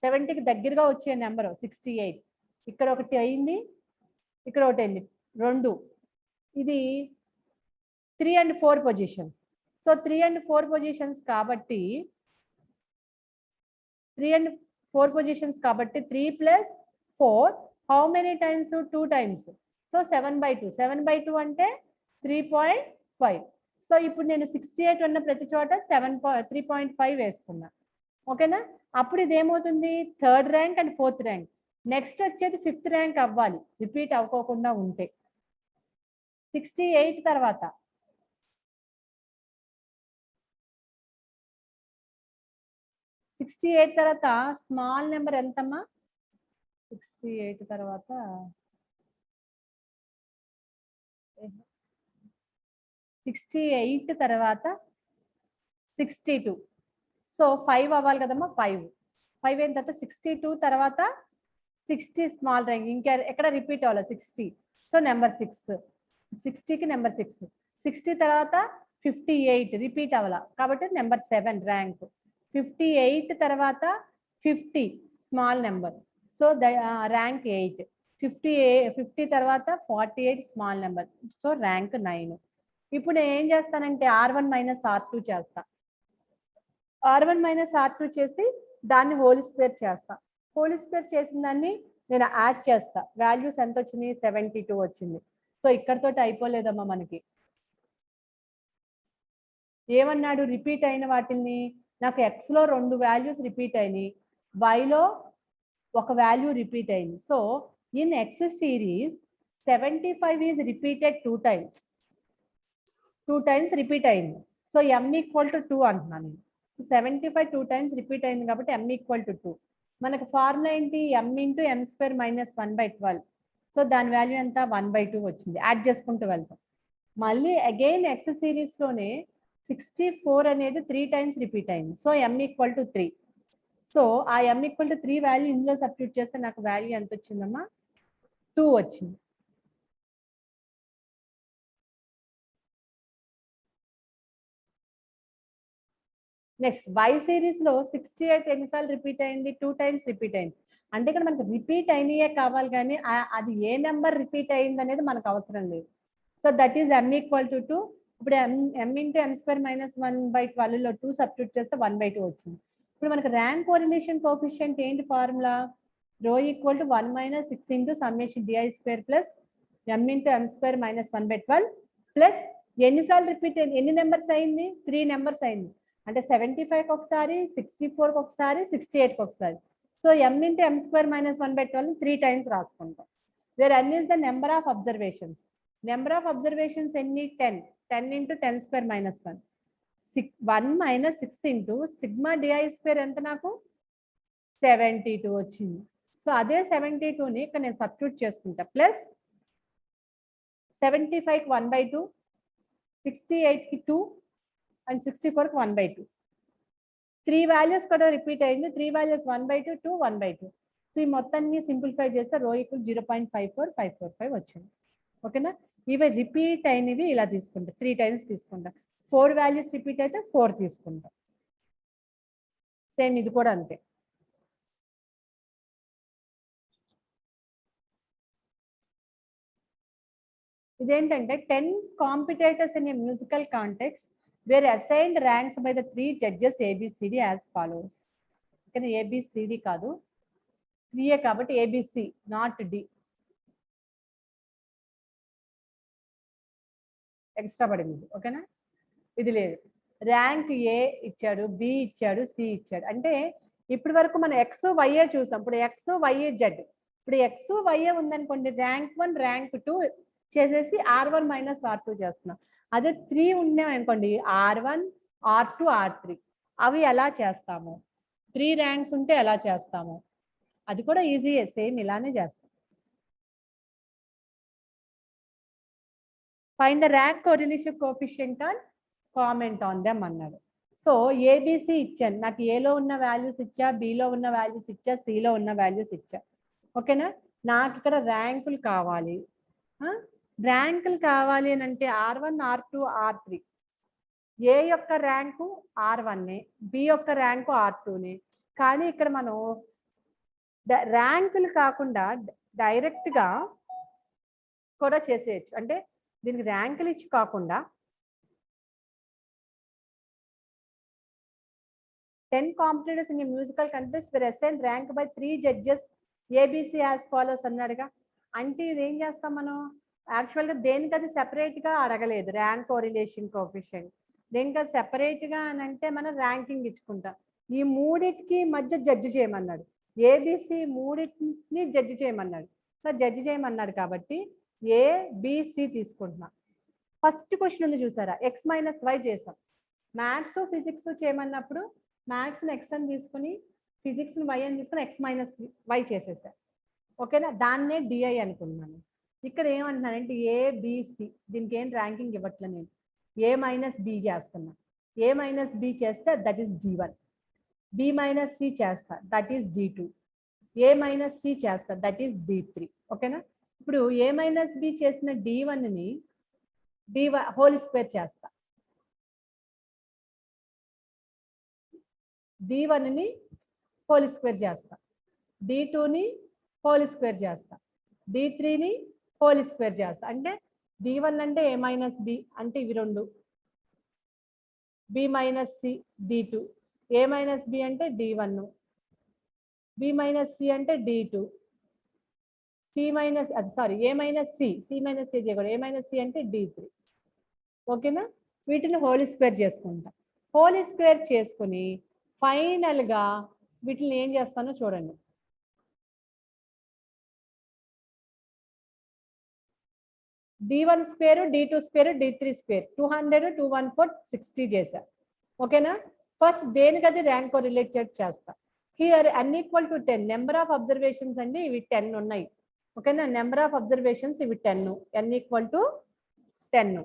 A: 70కి దగ్గరగా వచ్చే నెంబర్ 68. ఇక్కడ ఒకటి అయింది, ఇక్కడ ఒకటి అయింది, 2. ఇది 3 and 4 positions. So 3 and 4 positions కాబట్టి 3 and 4 పొజిషన్స్ కాబట్టి 3 + 4 how many times? 2 times. So 7/2. 7/2 అంటే 3.5. సో ఇప్పుడు నేను 68 ఉన్న ప్రతి చోట 3.5 వేసుకున్నా. ఓకేనా? అప్పుడు ఇది ఏమవుతుంది? 3rd rank and 4th rank. Next వచ్చేది 5th ర్యాంక్ అవ్వాలి రిపీట్ అవ్వకోకుండా ఉంటే. 68 తర్వాత 68 తర్వాత స్మాల్ నెంబర్ ఎంతమ్మా? 68 తర్వాత 68 తర్వాత 62. సో 5 అవ్వాలి కదమ్మా, 5 అయిన తర్వాత 62 తర్వాత 60 స్మాల్ ర్యాంక్. ఇంకా ఎక్కడ రిపీట్ అవ్వాలి? 60. So number 6, 60కి number 6. 60 తర్వాత 58 రిపీట్ అవ్వాల కాబట్టి నెంబర్ 7 ర్యాంక్. 58 తర్వాత 50 స్మాల్ నెంబర్, సో ర్యాంక్ 8. 50 తర్వాత 48 స్మాల్ నెంబర్, సో ర్యాంక్ 9. ఇప్పుడు నేను ఏం చేస్తానంటే R1 - R2 చేస్తా. R1 - R2 చేసి దాన్ని హోల్ స్క్వేర్ చేస్తా. హోల్ స్క్వేర్ చేసిన దాన్ని నేను యాడ్ చేస్తా. వాల్యూస్ ఎంత వచ్చింది? 72 వచ్చింది. సో ఇక్కడతో అయిపోలేదమ్మా మనకి. ఏమన్నాడు? రిపీట్ అయిన వాటిని నాకు ఎక్స్లో 2 వాల్యూస్ రిపీట్ అయినాయి, వైలో ఒక వాల్యూ రిపీట్ అయింది. So in X series 75 is repeated 2 times. 2 times repeat అయింది. సో m = 2 అంటున్నాను నేను. 75 2 టైమ్స్ రిపీట్ అయింది కాబట్టి m = 2. మనకు ఫార్ములా ఏంటి? m × m² - 1/12. సో దాని వాల్యూ ఎంత? 1/2 వచ్చింది. యాడ్ చేసుకుంటూ వెళ్తాం. మళ్ళీ అగైన్ ఎక్స్ సిరీస్లోనే 64 అనేది 3 టైమ్స్ రిపీట్ అయింది. So m = 3. సో ఆ m = 3 వాల్యూ ఇందులో సబ్స్టిట్యూట్ చేస్తే నాకు వాల్యూ ఎంత వచ్చిందమ్మా? 2 వచ్చింది. నెక్స్ట్ y సిరీస్లో 68 ఎన్నిసార్లు రిపీట్ అయింది? 2 టైమ్స్ రిపీట్ అయింది. అంటే ఇక్కడ మనకు రిపీట్ అయినయే కావాలి కానీ అది ఏ నెంబర్ రిపీట్ అయింది అనేది మనకు అవసరం లేదు. So that is m = 2. ఇప్పుడు m × m² - 1/12లో 2 సబ్స్టిట్యూట్ చేస్తే 1/2 వచ్చింది. ఇప్పుడు మనకు ర్యాంక్ కోరిలేషన్ కోఎఫిషియంట్ ఏంటి formula? ρ = 1 - 6 × summation di² plus m × m² - 1/12 plus ఎన్నిసార్లు రిపీట్ అయింది? ఎన్ని నెంబర్స్ అయింది? 3 నెంబర్స్ అయింది. అంటే 75కి ఒకసారి, 64కి ఒకసారి, 68కి ఒకసారి. సో m × m² - 1/12 3 టైమ్స్ రాసుకుంటాం. Where n is the number of observations. Number of observations ఎన్ని? 10. 10 × 10² - 1. 1 - 6 × సిగ్మా di² ఎంత? నాకు 72 వచ్చింది. సో అదే 72ని ఇక్కడ నేను సబ్స్టిట్యూట్ చేసుకుంటా. ప్లస్ 75కి 1/2, 68కి 2 అండ్ 64కి 1/2. 3 వాల్యూస్ కూడా రిపీట్ అయింది. 3 వాల్యూస్ 1/2, 2, 1/2. సో ఈ మొత్తాన్ని సింప్లిఫై చేస్తే ρ = 0.54545 వచ్చింది. ఓకేనా? ఇవి రిపీట్ అయినవి ఇలా తీసుకుంటా, 3 టైమ్స్ తీసుకుంటా. 4 వాల్యూస్ రిపీట్ అయితే 4 తీసుకుంటా. సేమ్ ఇది కూడా అంతే. ఇదేంటంటే 10 competitors in a musical context were assigned ranks by the 3 judges ABCD as follows. Okay, ABCD కాదు, 3 కాబట్టి ABC, not D. ఎక్స్ట్రా పడింది. ఓకేనా? ఇది లేదు. ర్యాంక్ A ఇచ్చాడు, B ఇచ్చాడు, C ఇచ్చాడు. అంటే ఇప్పటి వరకు మనం X, Y చూసాం. ఇప్పుడు X, Y, Z. ఇప్పుడు X, Y ఉందనుకోండి, ర్యాంక్ 1, ర్యాంక్ 2 చేసేసి R1 - R2 చేస్తున్నాం. అదే 3 ఉన్నాయి అనుకోండి, R1, R2, R3. అవి ఎలా చేస్తాము? 3 ర్యాంక్స్ ఉంటే ఎలా చేస్తాము? అది కూడా ఈజీయే, సేమ్ ఇలానే చేస్తాం. Find the rank correlation coefficient on comment on them అన్నాడు. సో ఏబిసి ఇచ్చాను, నాకు ఏలో ఉన్న వాల్యూస్ ఇచ్చా, బిలో ఉన్న వాల్యూస్ ఇచ్చా, సిలో ఉన్న వాల్యూస్ ఇచ్చా. ఓకేనా. నాకు ఇక్కడ ర్యాంకులు కావాలి. ర్యాంకులు కావాలి అని అంటే R1, R2, R3. ఏ యొక్క ర్యాంకు R1నే, బి యొక్క ర్యాంకు R2నే. కానీ ఇక్కడ మనం ర్యాంకులు కాకుండా డైరెక్ట్గా కూడా చేసేయచ్చు. అంటే దీనికి ర్యాంకులు ఇచ్చి కాకుండా 10 competitors in a musical contest were assigned rank by 3 judges ABC as follows అన్నాడుగా. అంటే ఇది ఏం చేస్తాం మనం, యాక్చువల్గా దేనికది సెపరేట్గా అడగలేదు ర్యాంక్ కోరిలేషన్ కోఎఫిషియంట్. దేనికి అది సెపరేట్గా అని అంటే మనం ర్యాంకింగ్ ఇచ్చుకుంటాం. ఈ మూడింటికి మధ్య జడ్జి చేయమన్నాడు. ఏబిసి మూడింటిని జడ్జి చేయమన్నాడు. సో జడ్జి చేయమన్నాడు కాబట్టి ఏబిసి తీసుకుంటున్నాం. ఫస్ట్ క్వశ్చన్ ఉంది చూసారా, ఎక్స్ మైనస్ వై చేసాం. మ్యాథ్స్ ఫిజిక్స్ చేయమన్నప్పుడు మ్యాథ్స్ని ఎక్స్ అని తీసుకుని ఫిజిక్స్ని వై అని తీసుకుని ఎక్స్ మైనస్ వై చేసేసారు. ఓకేనా, దాన్నే డిఐ అనుకున్నాను. ఇక్కడ ఏమంటున్నానంటే ఏబిసి, దీనికి ఏం ర్యాంకింగ్ ఇవ్వట్లే నేను, ఏ మైనస్ బి చేస్తున్నా. ఏ మైనస్ బి చేస్తే that is D1. B minus C చేస్తా that is D2. A minus C చేస్తా దట్ ఈస్ D3. ఓకేనా. ఇప్పుడు ఏ మైనస్ బి చేసిన D1ని D1 హోల్ స్క్వేర్ చేస్తా, D1ని హోల్ స్క్వేర్ చేస్తా, D2ని హోల్ స్క్వేర్ చేస్తా, D3ని హోల్ స్క్వేర్ చేస్తా. అంటే D1 అంటే ఏ మైనస్ బి అంటే ఇవి రెండు, B minus C D2, A minus B అంటే D1, బి మైనస్ సి అంటే D2, సి మైనస్ ఏ మైనస్ సి మైనస్ సి చేయకూడదు, ఏ మైనస్ సి అంటే D3. ఓకేనా, వీటిని హోల్ స్క్వేర్ చేసుకుంటా. హోల్ స్క్వేర్ చేసుకుని ఫైనల్గా వీటిని ఏం చేస్తానో చూడండి. D1 square, D2 square, D3 square 200, 214, 60 చేశా. ఓకేనా. ఫస్ట్ దేనికది ర్యాంక్ రిలేటెడ్ చేస్తా. Here n = 10, number of observations అండి ఇవి 10 ఉన్నాయి. ఓకేనా, నెంబర్ ఆఫ్ అబ్జర్వేషన్స్ ఇవి 10, n = 10.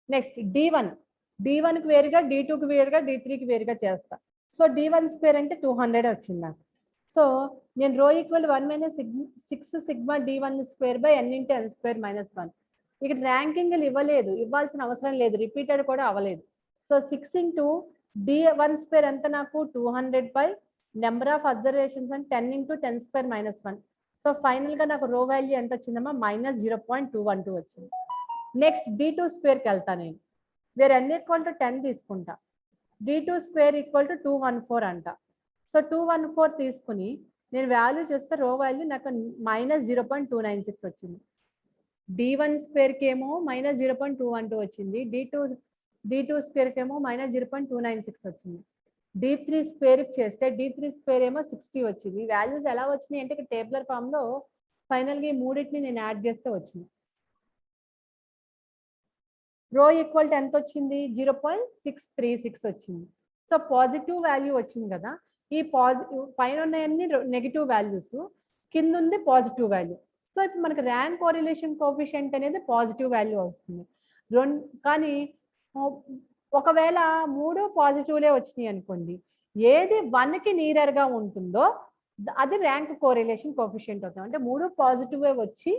A: నెక్స్ట్ D1కి వేరుగా, D2కి వేరుగా, D3కి వేరుగా చేస్తా. సో D1 స్క్వేర్ అంటే 200 వచ్చింది నాకు. సో నేను ρ = 1 - 6 sigma D1 square by n × n square - 1. ఇక్కడ ర్యాంకింగ్లు ఇవ్వాల్సిన అవసరం లేదు, రిపీటెడ్ కూడా అవ్వలేదు. సో 6 × D1 స్క్వేర్ ఎంత నాకు 200 బై నెంబర్ ఆఫ్ అబ్జర్వేషన్స్ అంటే 10 × 10 స్క్వేర్ - 1. సో ఫైనల్గా నాకు రో వాల్యూ ఎంత వచ్చిందమ్మా, -0.212 వచ్చింది. నెక్స్ట్ D2 స్క్వేర్కి వెళ్తా నేను, వేరే n = 10 తీసుకుంటా. D2 స్క్వేర్ = 214 అంట. సో 214 తీసుకుని నేను వాల్యూ చేస్తే రో వాల్యూ నాకు -0.296 వచ్చింది. D1 స్క్వేర్కి ఏమో -0.212 వచ్చింది, D2 స్క్వేర్కి ఏమో -0.296 వచ్చింది. D3 స్క్వేర్కి చేస్తే D3 స్క్వేర్ ఏమో 60 వచ్చింది. వాల్యూస్ ఎలా వచ్చినాయి అంటే ఇక్కడ టేబులర్ ఫామ్లో ఫైనల్గా ఈ మూడింటిని నేను యాడ్ చేస్తే వచ్చింది. రో ఈక్వల్ ఎంత వచ్చింది, 0.636 వచ్చింది. సో పాజిటివ్ వాల్యూ వచ్చింది కదా. ఈ పైన ఉన్నాయన్ని నెగిటివ్ వాల్యూస్, కింద ఉంది పాజిటివ్ వాల్యూ. సో ఇప్పుడు మనకి ర్యాంక్ కోరిలేషన్ కోఎఫిషియంట్ అనేది పాజిటివ్ వాల్యూ వస్తుంది. కానీ ఒకవేళ 3 పాజిటివ్లే వచ్చినాయి అనుకోండి, ఏది 1కి నియర్గా ఉంటుందో అది ర్యాంక్ కోరిలేషన్ కోఎఫిషియంట్ అవుతుంది. అంటే 3 పాజిటివ్ వచ్చి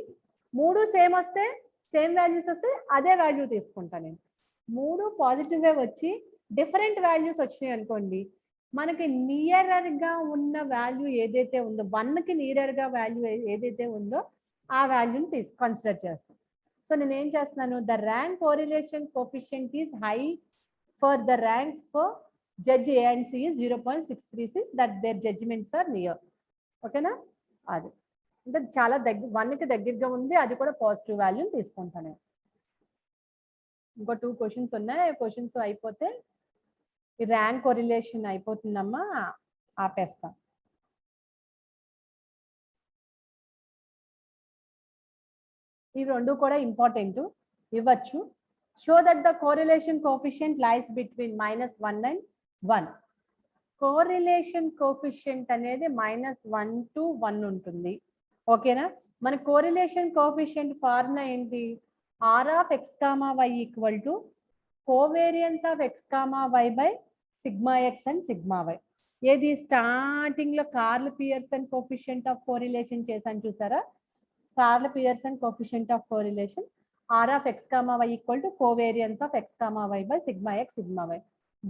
A: 3 సేమ్ వస్తే, సేమ్ వాల్యూస్ వస్తే అదే వాల్యూ తీసుకుంటా నేను. 3 పాజిటివ్ వచ్చి డిఫరెంట్ వాల్యూస్ వచ్చినాయి అనుకోండి, మనకి నియర్గా ఉన్న వాల్యూ ఏదైతే ఉందో, 1కి నియర్గా వాల్యూ ఏదైతే ఉందో ఆ వాల్యూని కన్సిడర్ చేస్తాం. సో నేను ఏం చేస్తున్నాను, the rank correlation coefficient is high for the ranks for judge A and C is 0.636 that there judgements are near. ఓకేనా, అది అంటే చాలా 1కి దగ్గరగా ఉంది, అది కూడా పాజిటివ్ వాల్యూని తీసుకుంటాను. ఇంకో 2 క్వశ్చన్స్ ఉన్నాయి, క్వశ్చన్స్ అయిపోతే ఈ ర్యాంక్ కోరిలేషన్ అయిపోతుందమ్మా, ఆపేస్తాం. ఇవి 2 కూడా ఇంపార్టెంట్, ఇవ్వచ్చు. Show that the correlation coefficient lies between -1 and 1. Correlation coefficient అనేది -1 to 1 ఉంటుంది. ఓకేనా, మన కోరిలేషన్ కోఎఫిషియంట్ ఫార్ములా ఏంటి, R of x, y = covariance of x, y by sigma x and sigma y. ఏది starting లో curl Pearson coefficient of correlation చేశాను చూసారా, curl Pearson coefficient of correlation R of x, y equal to covariance of x, y by sigma X sigma why,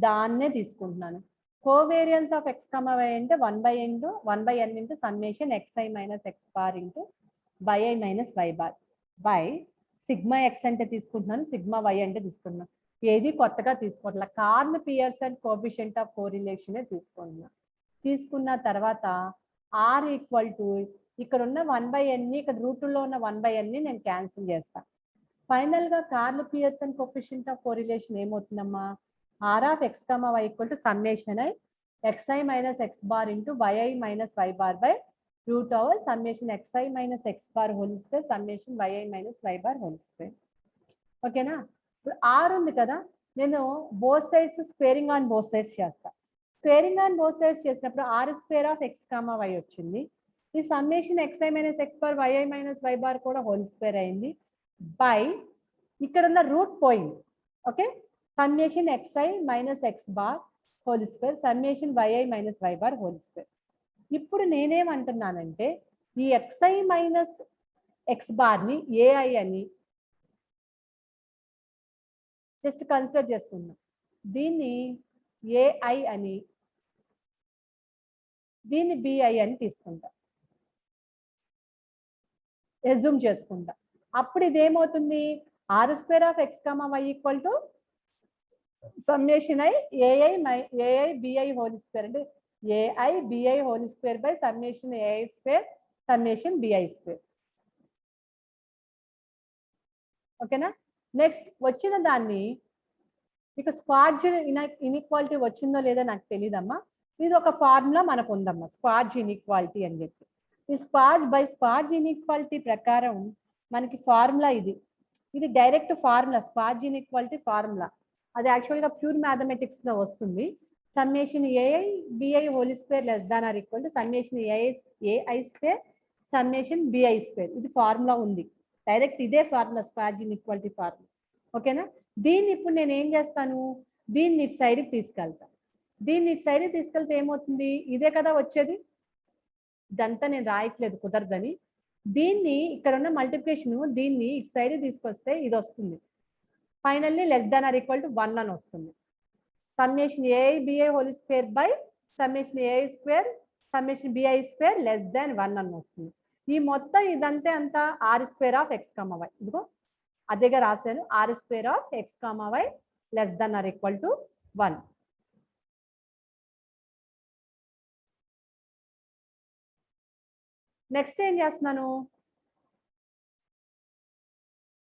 A: దాన్నే తీసుకుంటున్నాను. Covariance of x, y అంటే 1/n into summation xi minus x bar into yi minus y bar by sigma X అంటే తీసుకుంటున్నాను, sigma Y అంటే తీసుకుంటున్నాను. ఏది కొత్తగా తీసుకోవట్లే, curl Pearson coefficient of కోరిలేషనే తీసుకుంటున్నాను. తీసుకున్న తర్వాత R ఈక్వల్ టు ఇక్కడ ఉన్న 1/n ఇక్కడ రూట్లో ఉన్న 1/n నేను క్యాన్సిల్ చేస్తాను. ఫైనల్ గా Karl Pearson coefficient of correlation ఏమవుతుందమ్మా, R of x, y equal to summation xi minus x bar into yi minus y bar by root over summation xi minus x bar whole square summation yi minus y bar whole square. ఓకేనా? ఇప్పుడు R ఉంది కదా, నేను both sides squaring on both sides చేస్తా. Squaring on both sides చేసినప్పుడు R square of x, y వచ్చింది. ఈ సమ్మేషన్ xi minus x bar yi minus y bar కూడా హోల్ స్క్వేర్ అయింది బై ఇక్కడ ఉన్న రూట్ పోయింది. Okay, summation xi minus x bar whole square summation yi minus y bar whole square. ఇప్పుడు నేనేమంటున్నానంటే ఈ xi మైనస్ x బార్ని ai అని just consider చేసుకుందాం. దీన్ని ai అని, దీన్ని bi అని తీసుకుంటా, ఎజ్యూమ్ చేసుకుంటా. అప్పుడు ఇదేమవుతుంది, R square of x, y equal to summation ai bi whole square అంటే ai bi whole square by summation ai square summation bi square. ఓకేనా? నెక్స్ట్ వచ్చిన దాన్ని మీకు స్క్వాడ్జ్ ఇన్ఈక్వాలిటీ వచ్చిందో లేదో నాకు తెలియదమ్మా, ఇది ఒక ఫార్ములా మనకు ఉందమ్మా, స్క్వాడ్జ్ ఇన్ఈక్వాలిటీ అని చెప్పి. ఈ స్క్వాడ్జ్ ఇన్ఈక్వాలిటీ ప్రకారం మనకి ఫార్ములా ఇది డైరెక్ట్ ఫార్ములా, స్క్వాడ్జ్ ఇన్ఈక్వాలిటీ ఫార్ములా. అది యాక్చువల్గా ప్యూర్ మ్యాథమెటిక్స్ లో వస్తుంది. Summation ai bi whole square less than R equal to summation ai square summation bi square. ఇది ఫార్ములా ఉంది, డైరెక్ట్ ఇదే ఫార్ములా, స్క్వాడ్జ్ ఇన్ఈక్వాలిటీ ఫార్ములా. ఓకేనా? దీన్ని ఇప్పుడు నేను ఏం చేస్తాను, దీన్ని ఇటు సైడ్కి తీసుకెళ్తాను. దీన్ని ఇటు సైడ్కి తీసుకెళ్తే ఏమవుతుంది, ఇదే కదా వచ్చేది. ఇదంతా నేను రాయట్లేదు కుదరదని. దీన్ని ఇక్కడ ఉన్న మల్టిప్లికేషన్ దీన్ని ఇటు సైడ్ తీసుకొస్తే ఇది వస్తుంది. Finally less than R equal to 1 అని వస్తుంది. Summation ai bi whole square by summation ai square summation bi square less than 1 అని వస్తుంది. ఈ మొత్తం ఇదంతే అంతా R square of x, y. ఇదిగో అదేగా రాశాను, R square of x, y less than R equal to 1. Next ఏం చేస్తున్నాను,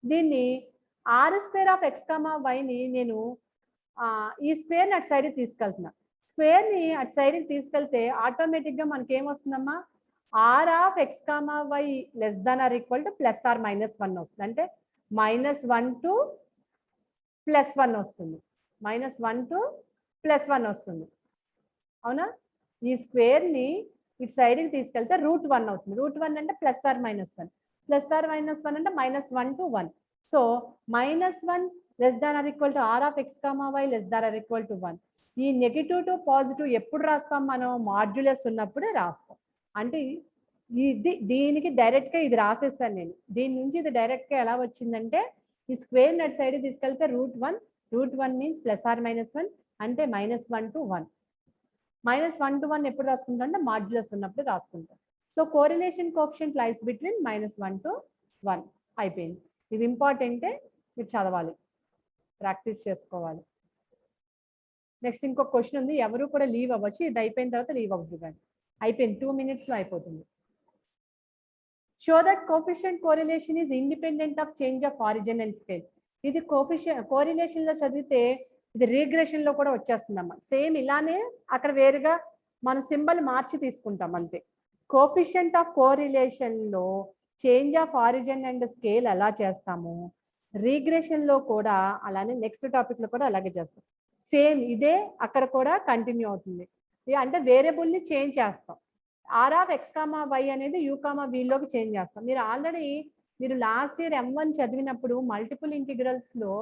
A: దీన్ని R స్క్వేర్ ఆఫ్ x, yని నేను ఈ స్క్వేర్ని అటు సైడ్కి తీసుకెళ్తున్నా. స్క్వేర్ని అటు సైడ్కి తీసుకెళ్తే ఆటోమేటిక్గా మనకి ఏమొస్తుందమ్మా, R of x, y less than R equal to plus R minus 1 వస్తుంది. అంటే -1 to +1 వస్తుంది, -1 to +1 వస్తుంది. అవునా? ఈ స్క్వేర్ని ఇటు సైడ్కి తీసుకెళ్తే √1 అవుతుంది. √1 అంటే plus R minus 1, plus R minus 1 అంటే -1 to 1. So -1 less than R equal to R of x, y less than R equal to 1. ఈ నెగిటివ్ టు పాజిటివ్ ఎప్పుడు రాస్తాం మనం, మాడ్యులస్ ఉన్నప్పుడే రాస్తాం. అంటే దీనికి డైరెక్ట్ గా ఇది రాసేస్తాను నేను. దీని నుంచి ఇది డైరెక్ట్ గా ఎలా వచ్చిందంటే, ఈ స్క్వేర్ నట్ సైడ్ తీసుకెళ్తే √1 మీన్స్ ప్లస్ ఆర్ మైనస్ 1 అంటే -1 to 1. -1 to 1 ఎప్పుడు రాసుకుంటాం అంటే మాడ్యులస్ ఉన్నప్పుడు రాసుకుంటాం. So correlation coefficient lies between -1 to 1 అయిపోయింది. ఇది ఇంపార్టెంటే, మీరు చదవాలి, ప్రాక్టీస్ చేసుకోవాలి. నెక్స్ట్ ఇంకో క్వశ్చన్ ఉంది, ఎవరు కూడా లీవ్ అవ్వచ్చు, ఇది అయిపోయిన తర్వాత లీవ్ అవ్వదు కానీ. అయిపోయింది, 2 minutes లో అయిపోతుంది. Show that coefficient correlation is independent of change of origin and scale. ఇది కోరిలేషన్ లో చదివితే ఇది రీగ్రెషన్ లో కూడా వచ్చేస్తుందమ్మా. సేమ్ ఇలానే అక్కడ వేరుగా మన సింబల్ మార్చి తీసుకుంటాం అంతే. కోఎఫిషియంట్ ఆఫ్ కోరిలేషన్ లో change of origin and scale ఎలా చేస్తాము, రీగ్రెషన్ లో కూడా అలానే నెక్స్ట్ టాపిక్ లో కూడా అలాగే చేస్తాం. సేమ్ ఇదే అక్కడ కూడా కంటిన్యూ అవుతుంది. అంటే వేరియబుల్ ని చేంజ్ చేస్తాం. R ఆఫ్ x, y అనేది u, v లోకి చేంజ్ చేస్తాం. మీరు ఆల్రెడీ లాస్ట్ ఇయర్ M1 చదివినప్పుడు మల్టిపుల్ ఇంటిగ్రల్స్ లో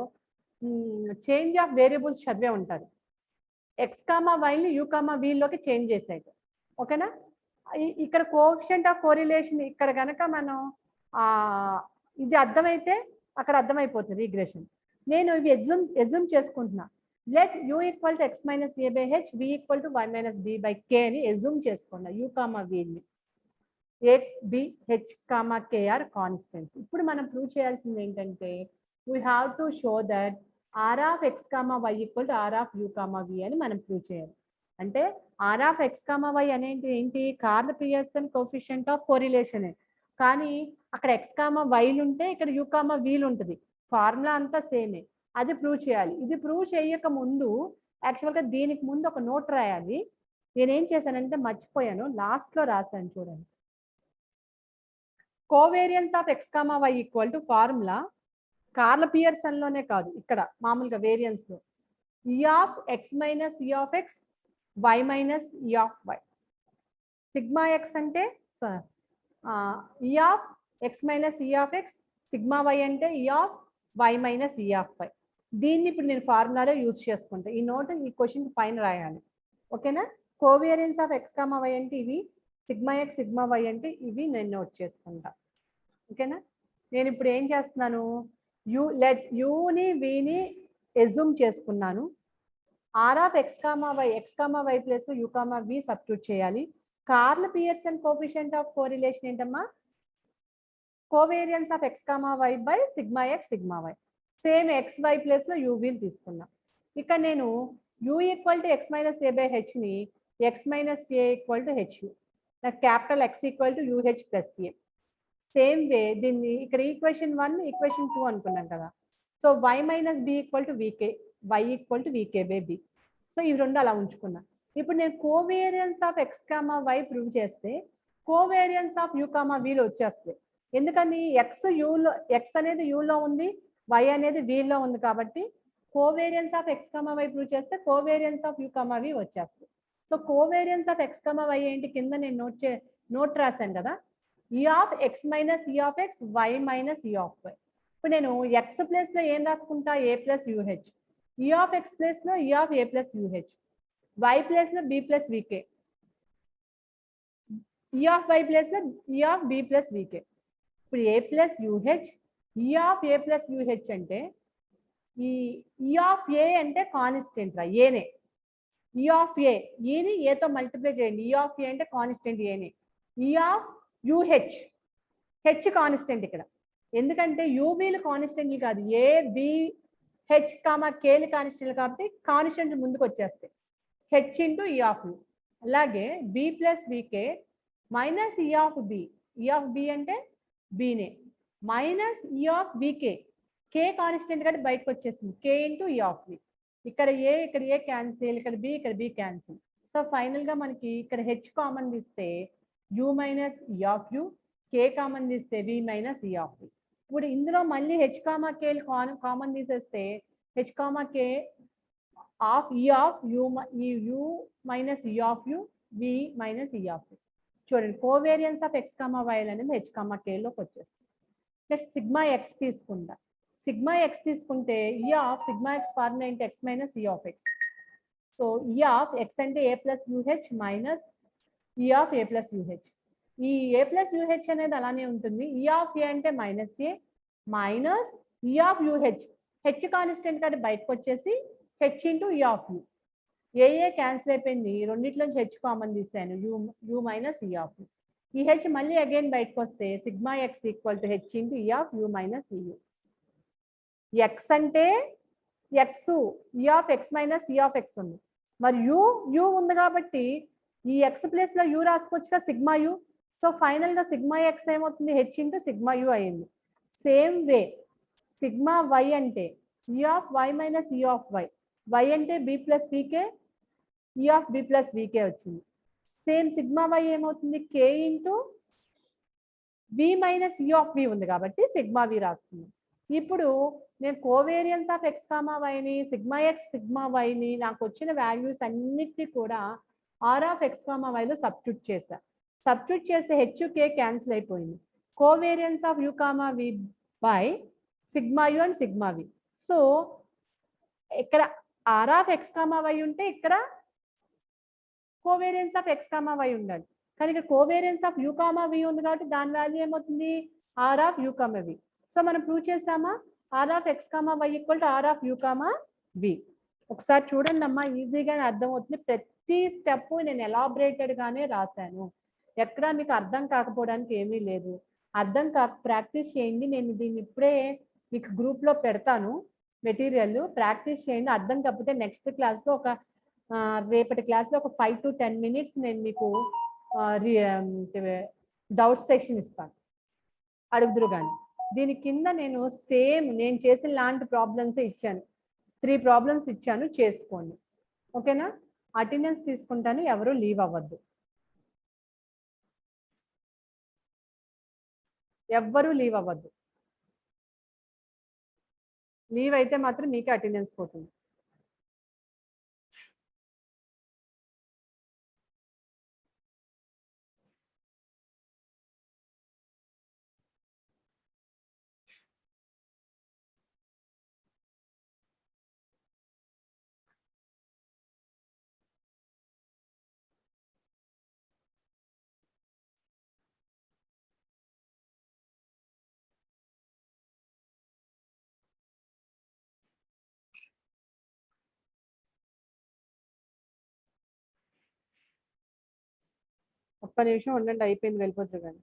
A: చేంజ్ ఆఫ్ వేరియబుల్స్ చదివే ఉంటారు. ఎక్స్ కామా వైని యూ కామా వీలోకి చేంజ్ చేసాడు. ఓకేనా? ఇక్కడ కోఎఫిషియంట్ ఆఫ్ కోరిలేషన్ ఇక్కడ కనుక మనం ఇది అర్థమైతే అక్కడ అర్థమైపోతుంది రిగ్రెషన్. నేను ఇవి ఎజ్యూమ్ చేసుకుంటున్నా. Let U equal to X minus A by H, V equal to Y minus B by K అని ఎజ్యూమ్ చేసుకున్నా. యూ కామా విని A B H comma K are constants. ఇప్పుడు మనం ప్రూవ్ చేయాల్సింది ఏంటంటే we have to show that R of X comma Y equal to R of U comma V అని మనం prove చేయాలి. అంటే R of X comma Y అనేది ఏంటి? Karl Pearson coefficient of correlation. కానీ అక్కడ ఎక్స్ కామా వైలు ఉంటే ఇక్కడ యూ కామా వీలు ఉంటుంది. ఫార్ములా అంతా సేమే. అది ప్రూవ్ చేయాలి. ఇది ప్రూవ్ చేయక ముందు యాక్చువల్గా దీనికి ముందు ఒక నోట్ రాయాలి. నేనేం చేశానంటే మర్చిపోయాను, లాస్ట్లో రాశాను చూడండి. Covariance of X comma Y equal to formula Karl Pearson లోనే కాదు, ఇక్కడ మామూలుగా వేరియన్స్ లో E of X minus E of X, Y minus E of Y. Sigma X అంటే E of X minus E of X, sigma Y అంటే E of Y minus E of Y. దీన్ని ఇప్పుడు నేను ఫార్ములాలో use చేసుకుంటా. ఈ note ఈ question పైన రాయాలి. ఓకేనా? Covariance of X comma Y అంటే ఇవి, సిగ్మా ఎక్స్ సిగ్మా వై అంటే ఇవి నేను నోట్ చేసుకుంటా. ఓకేనా? నేను ఇప్పుడు ఏం చేస్తున్నాను, యూని విని ఎజ్యూమ్ చేసుకున్నాను. R of X comma Y plus U comma V substitute చేయాలి. Karl Pearson coefficient of correlation ఏంటమ్మా? Covariance of X comma Y by sigma X sigma Y. Same X Y place లో యూ విల్ తీసుకున్నా. ఇక్కడ నేను U equal to X minus A by H ని X minus A equal to H U, నాకు capital X equal to UH plus A. Same way దీన్ని ఇక్కడ equation 1 equation 2 అనుకున్నాం కదా. So Y minus B equal to VK, Y equal to VK by B. So ఇవి రెండు అలా ఉంచుకున్నా. ఇప్పుడు నేను covariance of X comma Y prove చేస్తే కోవేరియన్స్ ఆఫ్ యూ కామా వీలో వచ్చేస్తాయి. ఎందుకని? ఎక్స్ అనేది యూలో ఉంది, వై అనేది వీలో ఉంది. కాబట్టి covariance of X comma Y prove చేస్తే covariance of U comma V వచ్చేస్తాయి. So covariance of X comma Y ఏంటి? కింద నేను నోట్ రాశాను కదా, E of X minus E of X, Y minus E of Y. ఇప్పుడు నేను ఎక్స్ ప్లేస్ లో ఏం రాసుకుంటా? A plus UH. E of X place లో E of A plus UH, Y place లో B plus VK, E of why place లో E of B plus వీకే. ఇప్పుడు ఏ plus UH, E of A plus యూహెచ్ అంటే E of ఏ అంటే constant రా, ఏనే. ఈ of ఏ, ఈని ఏతో మల్టిప్లై చేయండి. ఈ ఆఫ్ ఏ అంటే కాన్స్టెంట్ ఏనే. ఈ ఆఫ్ యూహెచ్, హెచ్ కాన్స్టెంట్ ఇక్కడ. ఎందుకంటే యూబీలు కాన్స్టెంట్లు కాదు, ఏ బి హెచ్ కామా కేలు కాన్స్టెంట్లు కాబట్టి కాన్స్టెంట్ ముందుకు వచ్చేస్తాయి. హెచ్ ఇంటూ ఈ ఆఫ్ యూ. అలాగే B plus VK minus E of B, ఈ ఆఫ్ బి అంటే బీనే, minus E of VK, K constant కాబట్టి బయటకు వచ్చేసింది, కే ఇంటూ ఈ ఆఫ్ వి. ఇక్కడ ఏ క్యాన్సిల్, ఇక్కడ బి క్యాన్సిల్. సో ఫైనల్ గా మనకి ఇక్కడ హెచ్ కామన్ తీస్తే you minus E of you, K common తీస్తే వి మైనస్ ఈ ఆఫ్ వి. ఇప్పుడు ఇందులో మళ్ళీ హెచ్ కామా కే కామన్ తీసేస్తే H comma K of E of U minus E of U, V minus E of U. చూడండి covariance of X comma Y అనేది H comma కేలోకి వచ్చేస్తుంది. Next sigma X తీసుకుంటా. Sigma X తీసుకుంటే E of sigma X formula ఏంటి? X minus E of X. So E of X అంటే A plus UH minus E of A plus UH. ఈ ఏ plus యూహెచ్ అనేది అలానే ఉంటుంది. ఈ ఆఫ్ ఏ అంటే minus A minus E of యూహెచ్, H constant కాబట్టి బయటకు వచ్చేసి హెచ్ ఇంటూ ఈ ఆఫ్ యూ. ఏ క్యాన్సిల్ అయిపోయింది, రెండిట్లోంచి హెచ్ కామన్ తీసాను, you minus E of you. ఈ హెచ్ మళ్ళీ అగైన్ బయటకు వస్తే sigma X equal to H into ఈ ఆఫ్ యూ మైనస్ ఈ యూ. ఎక్స్ అంటే ఎక్స్, ఈ of X minus E of X ఉంది, మరి యూ ఉంది కాబట్టి ఈ ఎక్స్ ప్లేస్ లో you రాసుకోవచ్చుగా, sigma you. So final గా సిగ్మా ఎక్స్ ఏమవుతుంది? హెచ్ ఇంటూ సిగ్మా యూ అయింది. సేమ్ వే సిగ్మా వై అంటే E of Y minus E of why, why అంటే B plus VK, E of B plus వీకే వచ్చింది. Same sigma Y ఏమవుతుంది? K into V minus E of V ఉంది కాబట్టి sigma V రాసుకున్నాం. ఇప్పుడు నేను covariance of X comma వైని sigma X sigma వైని నాకు వచ్చిన వాల్యూస్ అన్నిటినీ కూడా ఆర్ ఆఫ్ ఎక్స్ కామా వైలో సబ్స్టిట్యూట్ చేశా. సబ్స్టిట్యూట్ చేస్తే హెచ్ కే క్యాన్సిల్ అయిపోయింది. Covariance of U comma V by sigma U and sigma V. So ఇక్కడ R of X comma Y ఉంటే ఇక్కడ covariance of X comma why ఉండాలి. కానీ ఇక్కడ covariance of U comma V ఉంది కాబట్టి దాని వాల్యూ ఏమవుతుంది, R of U comma V. So మనం ప్రూవ్ చేసామా, R of X comma Y equal to R of U comma V. ఒకసారి చూడండి అమ్మా, ఈజీగానే అర్థమవుతుంది. ప్రతి స్టెప్ నేను ఎలాబరేటెడ్ గానే రాశాను, ఎక్కడ మీకు అర్థం కాకపోవడానికి ఏమీ లేదు. అర్థం కాక ప్రాక్టీస్ చేయండి. నేను దీన్ని ఇప్పుడే మీకు గ్రూప్లో పెడతాను మెటీరియల్, ప్రాక్టీస్ చేయండి. అర్థం కాకపోతే నెక్స్ట్ క్లాస్లో రేపటి క్లాస్లో ఒక 5 to 10 minutes నేను మీకు డౌట్ సెషన్ ఇస్తాను, అడుగుదురు కానీ. దీని కింద నేను సేమ్ నేను చేసిన లాంటి ప్రాబ్లమ్సే ఇచ్చాను, 3 ప్రాబ్లమ్స్ ఇచ్చాను, చేసుకోండి. ఓకేనా? అటెండెన్స్ తీసుకుంటాను, ఎవరు లీవ్ అవ్వద్దు, ఎవ్వరూ లీవ్ అవ్వద్దు. లీవ్ అయితే మాత్రం మీకే అటెండెన్స్ పోతుంది. ఒక్క నిమిషం ఉండండి, అయిపోయింది, వెళ్ళిపోతుంది కానీ.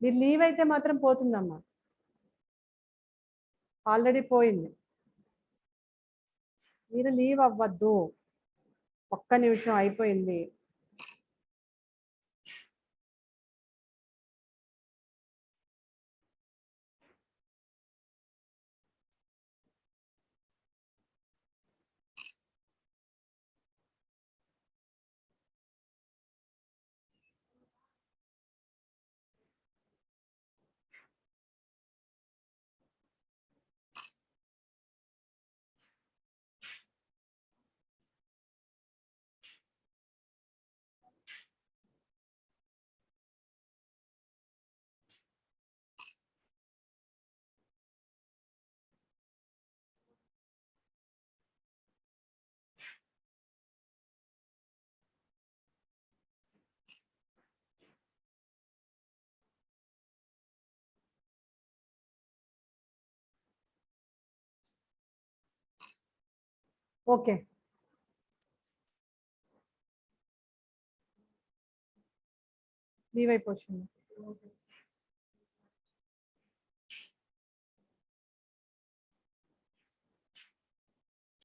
A: మీరు లీవ్ అయితే మాత్రం పోతుందమ్మా, ఆల్రెడీ పోయింది. మీరు లీవ్ అవ్వద్దు, ఒక్క నిమిషం, అయిపోయింది. ఓకే, లీవ్ అయిపోతుంది.